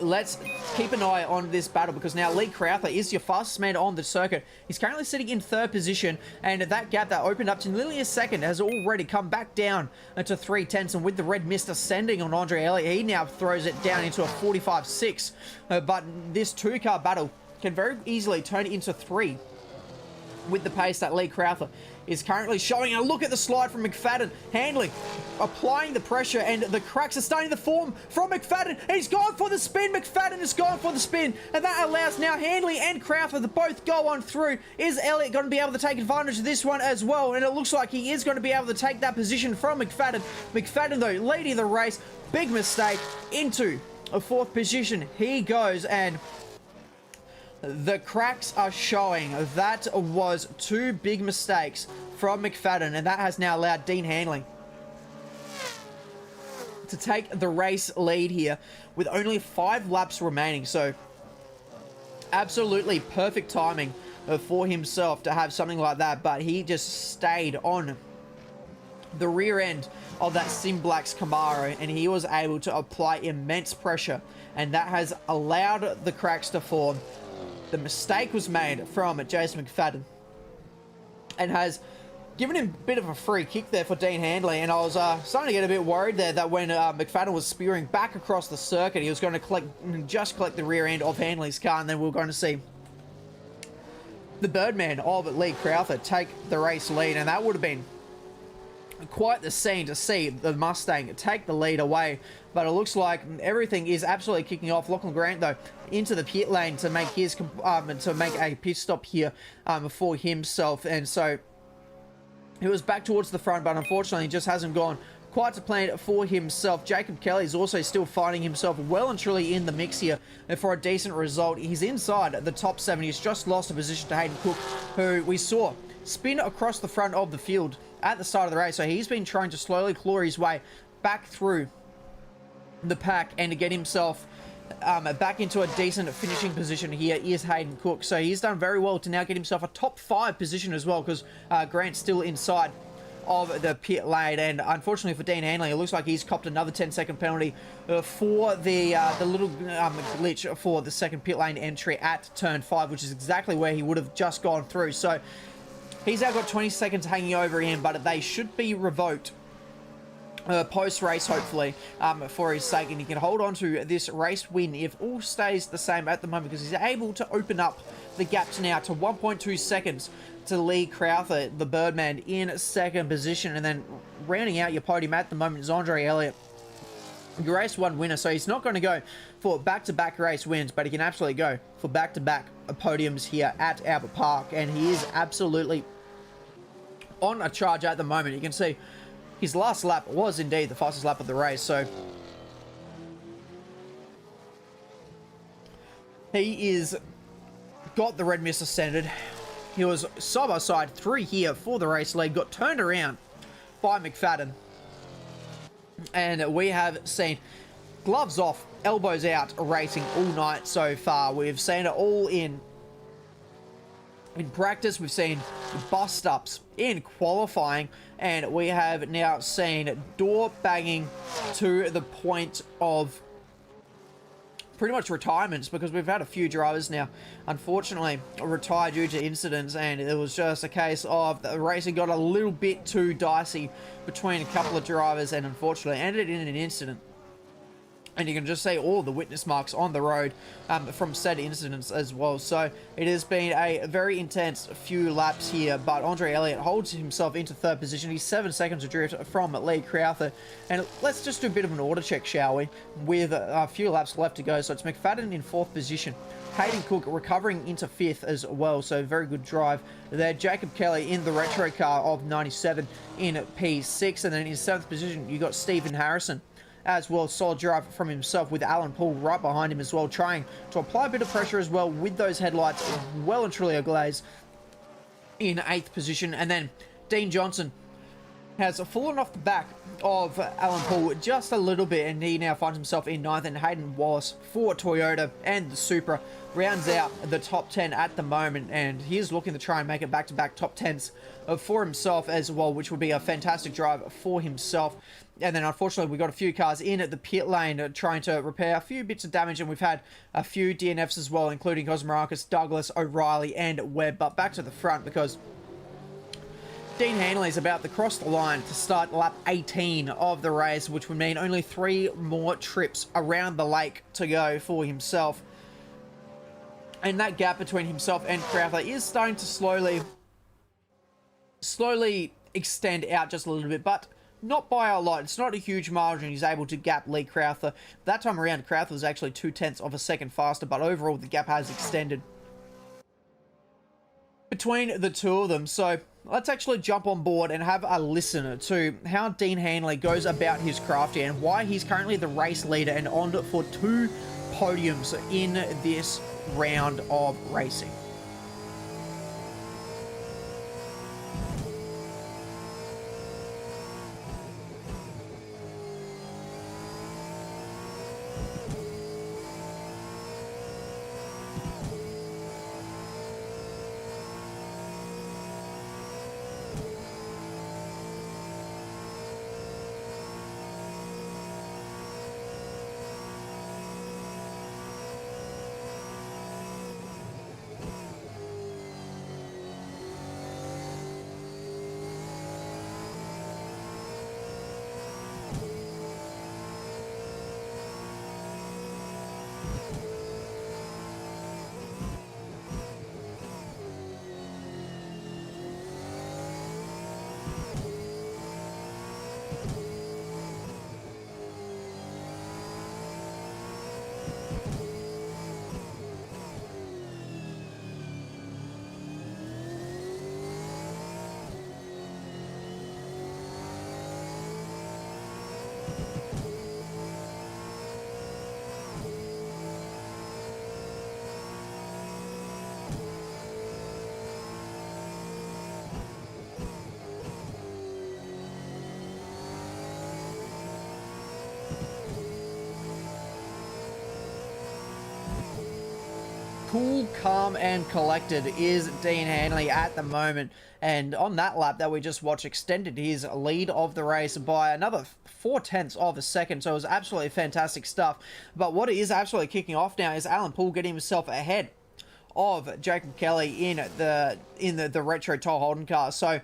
let's keep an eye on this battle, because now Lee Crowther is your fastest man on the circuit. He's currently sitting in 3rd position, and that gap that opened up to nearly a second has already come back down to 3/10. And with the red mist ascending on Andre Elliott, he now throws it down into a 45.6. But this 2-car battle can very easily turn into 3 with the pace that Lee Crowther is currently showing. And look at the slide from McFadden. Handley applying the pressure, and the cracks are starting to form from McFadden. He's gone for the spin. McFadden has gone for the spin, and that allows now Handley and Crowther to both go on through. Is Elliott going to be able to take advantage of this one as well? And it looks like he is going to be able to take that position from McFadden. McFadden, though, leading the race. Big mistake into a 4th position. He goes, and the cracks are showing. That was 2 big mistakes from McFadden, and that has now allowed Dean Handley to take the race lead here with only 5 laps remaining. So absolutely perfect timing for himself to have something like that, but he just stayed on the rear end of that Sim Black's Camaro, and he was able to apply immense pressure, and that has allowed the cracks to form. The mistake was made from Jason McFadden and has given him a bit of a free kick there for Dean Handley, and I was starting to get a bit worried there that when McFadden was spearing back across the circuit, he was going to just collect the rear end of Handley's car, and then we were going to see the Birdman of Lee Crowther take the race lead, and that would have been quite the scene to see the Mustang take the lead away. But it looks like everything is absolutely kicking off. Lachlan Grant, though, into the pit lane to make his to make a pit stop here for himself, and so he was back towards the front, but unfortunately just hasn't gone quite to plan for himself. Jacob Kelly is also still finding himself well and truly in the mix here for a decent result. He's inside the top 7. He's just lost a position to Hayden Cook, who we saw spin across the front of the field at the start of the race. So he's been trying to slowly claw his way back through the pack and to get himself back into a decent finishing position. Here is Hayden Cook. So he's done very well to now get himself a top 5 position as well, because Grant's still inside of the pit lane, and unfortunately for Dean Handley, it looks like he's copped another 10-second penalty for the little glitch for the second pit lane entry at turn 5, which is exactly where he would have just gone through. So he's now got 20 seconds hanging over him, but they should be revoked post-race, hopefully, for his sake, and he can hold on to this race win if all stays the same at the moment, because he's able to open up the gaps now to 1.2 seconds to Lee Crowther, the Birdman, in second position. And then rounding out your podium at the moment is Andre Elliott, your race 1 winner. So he's not going to go for back-to-back race wins, but he can absolutely go for back-to-back podiums here at Albert Park, and he is absolutely on a charge at the moment. You can see his last lap was indeed the fastest lap of the race, so he is got the red mist ascended. He was side by side 3 here for the race lead, got turned around by McFadden, and we have seen gloves off, elbows out racing all night so far. We've seen it all in practice. We've seen bust ups in qualifying, and we have now seen door banging to the point of pretty much retirements, because we've had a few drivers now unfortunately retire due to incidents, and it was just a case of the racing got a little bit too dicey between a couple of drivers and unfortunately ended in an incident. And you can just see all the witness marks on the road from said incidents as well. So it has been a very intense few laps here, but Andre Elliott holds himself into 3rd position. He's 7 seconds adrift from Lee Crowther. And let's just do a bit of an order check, shall we? With a few laps left to go. So it's McFadden in 4th position. Hayden Cook recovering into 5th as well. So very good drive there. Jacob Kelly in the retro car of 97 in P6. And then in 7th position, you got Stephen Harrison as well. Solid drive from himself with Alan Paul right behind him as well, trying to apply a bit of pressure as well with those headlights well and truly ablaze in 8th position. And then Dean Johnson has fallen off the back of Alan Paul just a little bit, and he now finds himself in 9th, and Hayden Wallace for Toyota and the Supra rounds out the top 10 at the moment, and he's looking to try and make it back-to-back top 10s for himself as well, which would be a fantastic drive for himself. And then unfortunately we got a few cars in at the pit lane trying to repair a few bits of damage, and we've had a few DNFs as well, including Cosmarakis, Douglas, O'Reilly and Webb. But back to the front, because Dean Handley is about to cross the line to start lap 18 of the race, which would mean only 3 more trips around the lake to go for himself. And that gap between himself and Crowther is starting to slowly extend out just a little bit, but not by a lot. It's not a huge margin. He's able to gap Lee Crowther. That time around, Crowther was actually 0.2 of a second faster, but overall the gap has extended between the two of them. So let's actually jump on board and have a listen to how Dean Handley goes about his craft here and why he's currently the race leader and on for 2 podiums in this round of racing. Cool, calm, and collected is Dean Hanley at the moment. And on that lap that we just watched, extended his lead of the race by another 0.4 of a second. So it was absolutely fantastic stuff. But what is absolutely kicking off now is Alan Poole getting himself ahead of Jacob Kelly in the retro Toll Holden car. So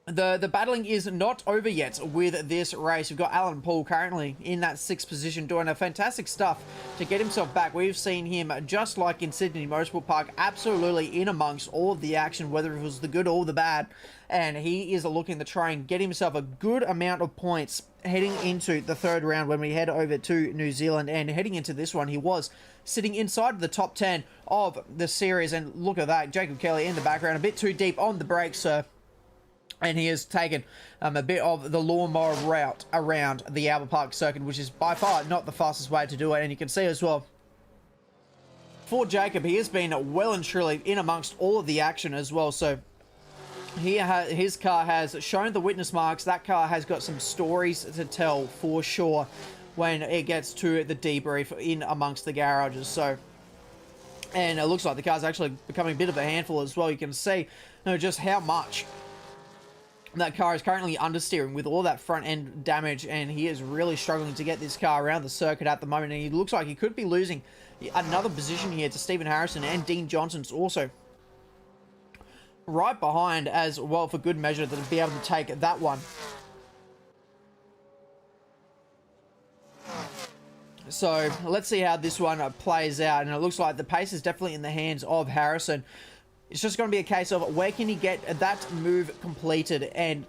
the battling is not over yet with this race. We've got Alan Poole currently in that 6th position doing a fantastic stuff to get himself back. We've seen him, just like in Sydney Motorsport Park, absolutely in amongst all of the action, whether it was the good or the bad. And he is looking to try and get himself a good amount of points heading into the 3rd round when we head over to New Zealand. And heading into this one, he was sitting inside the top 10 of the series. And look at that, Jacob Kelly in the background, a bit too deep on the brakes, sir. And he has taken a bit of the lawnmower route around the Albert Park circuit, which is by far not the fastest way to do it. And you can see as well, for Jacob, he has been well and truly in amongst all of the action as well. So his car has shown the witness marks. That car has got some stories to tell for sure when it gets to the debrief in amongst the garages. So, and it looks like the car's actually becoming a bit of a handful as well. You can see just how much that car is currently understeering with all that front end damage, and he is really struggling to get this car around the circuit at the moment. And he looks like he could be losing another position here to Stephen Harrison, and Dean Johnson's also right behind as well for good measure to be able to take that one. So let's see how this one plays out, and it looks like the pace is definitely in the hands of Harrison. It's just going to be a case of where can he get that move completed, and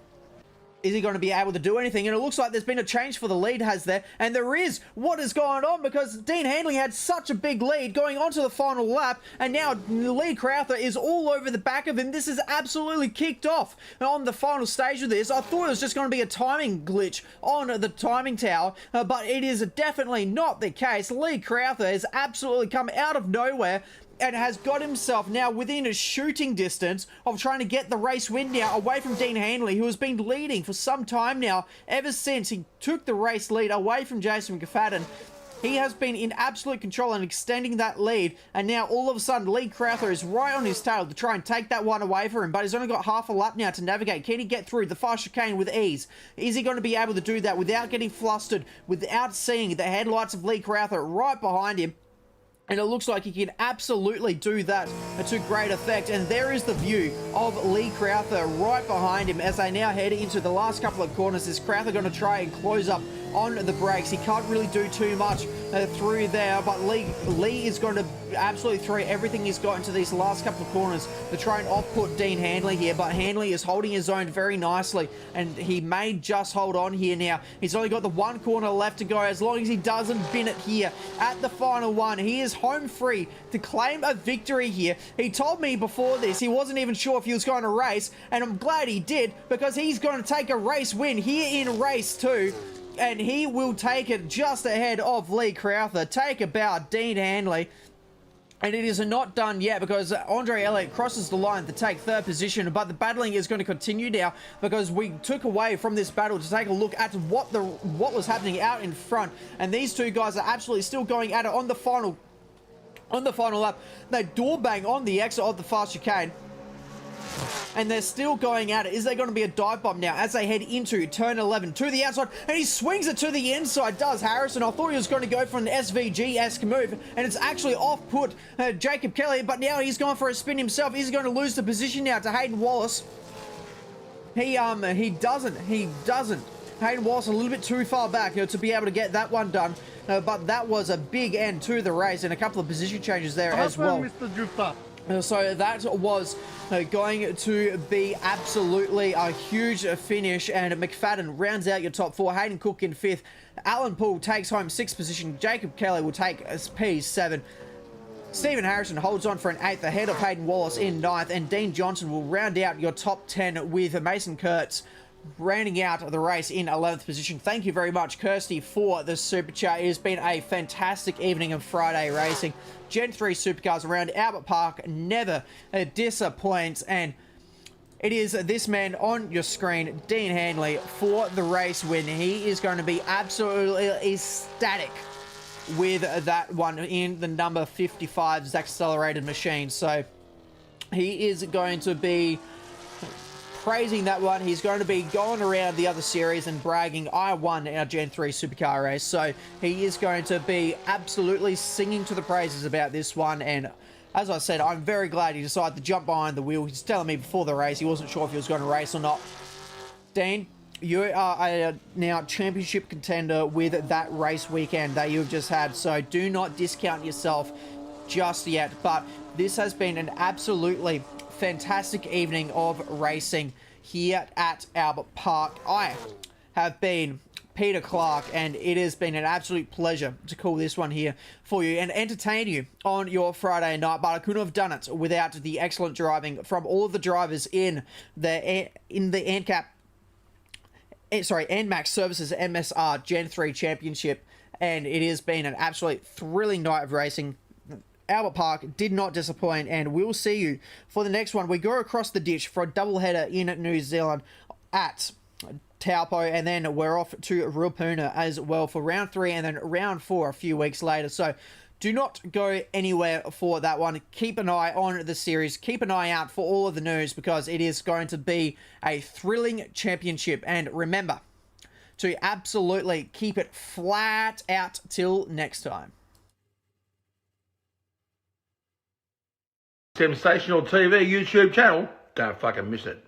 is he going to be able to do anything? And it looks like there's been a change for the lead, has there? And there is. What is going on? Because Dean Hanley had such a big lead going on to the final lap, and now Lee Crowther is all over the back of him. This is absolutely kicked off on the final stage of this. I thought it was just going to be a timing glitch on the timing tower, but it is definitely not the case. Lee Crowther has absolutely come out of nowhere and has got himself now within a shooting distance of trying to get the race win now away from Dean Hanley, who has been leading for some time now, ever since he took the race lead away from Jason McFadden. He has been in absolute control and extending that lead, and now all of a sudden Lee Crowther is right on his tail to try and take that one away for him, but he's only got half a lap now to navigate. Can he get through the fast chicane with ease? Is he going to be able to do that without getting flustered, without seeing the headlights of Lee Crowther right behind him? And it looks like he can absolutely do that to great effect. And there is the view of Lee Crowther right behind him as they now head into the last couple of corners. Is Crowther going to try and close up on the brakes? He can't really do too much through there, but Lee is going to absolutely throw everything he's got into these last couple of corners to try and off-put Dean Hanley here. But Hanley is holding his own very nicely, and he may just hold on here now. He's only got the one corner left to go. As long as he doesn't bin it here at the final one, he is home free to claim a victory here. He told me before this he wasn't even sure if he was going to race, and I'm glad he did, because he's going to take a race win here in race 2. And he will take it just ahead of Lee Crowther. Take about Dean Hanley. And it is not done yet, because Andre Elliott crosses the line to take 3rd position, but the battling is going to continue now, because we took away from this battle to take a look at what was happening out in front, and these two guys are absolutely still going at it on the final lap. They door bang on the exit of the fast chicane, and they're still going at it. Is there going to be a dive bomb now as they head into turn 11 to the outside, and he swings it to the inside, does Harrison. I thought he was going to go for an SVG-esque move, and it's actually off-put Jacob Kelly, but now he's going for a spin himself. Is he going to lose the position now to Hayden Wallace? He doesn't. Hayden Wallace a little bit too far back to be able to get that one done, but that was a big end to the race, and a couple of position changes there as well. Mr. Drifter. So that was going to be absolutely a huge finish, and McFadden rounds out your top 4. Hayden Cook in 5th. Alan Poole takes home 6th position. Jacob Kelly will take P7. Stephen Harrison holds on for an 8th ahead of Hayden Wallace in 9th, and Dean Johnson will round out your top 10 with Mason Kurtz rounding out the race in 11th position. Thank you very much, Kirsty, for the super chat. It has been a fantastic evening of Friday racing. Gen 3 Supercars around Albert Park never disappoints, and it is this man on your screen, Dean Handley, for the race win. He is going to be absolutely ecstatic with that one in the number 55's accelerated machine. So he is going to be praising that one. He's going to be going around the other series and bragging, I won our Gen 3 Supercar race. So he is going to be absolutely singing to the praises about this one. And as I said, I'm very glad he decided to jump behind the wheel. He's telling me before the race he wasn't sure if he was going to race or not. Dean, you are a now championship contender with that race weekend that you've just had. So do not discount yourself just yet. But this has been an absolutely fantastic evening of racing here at Albert Park. I have been Peter Clark, and it has been an absolute pleasure to call this one here for you and entertain you on your Friday night. But I couldn't have done it without the excellent driving from all of the drivers in the NMAX Services MSR Gen 3 Championship, and it has been an absolute thrilling night of racing. Albert Park did not disappoint, and we'll see you for the next one. We go across the ditch for a doubleheader in New Zealand at Taupo, and then we're off to Ruapuna as well for round 3 and then round 4 a few weeks later. So do not go anywhere for that one. Keep an eye on the series. Keep an eye out for all of the news, because it is going to be a thrilling championship. And remember to absolutely keep it flat out till next time. Sensational TV YouTube channel. Don't fucking miss it.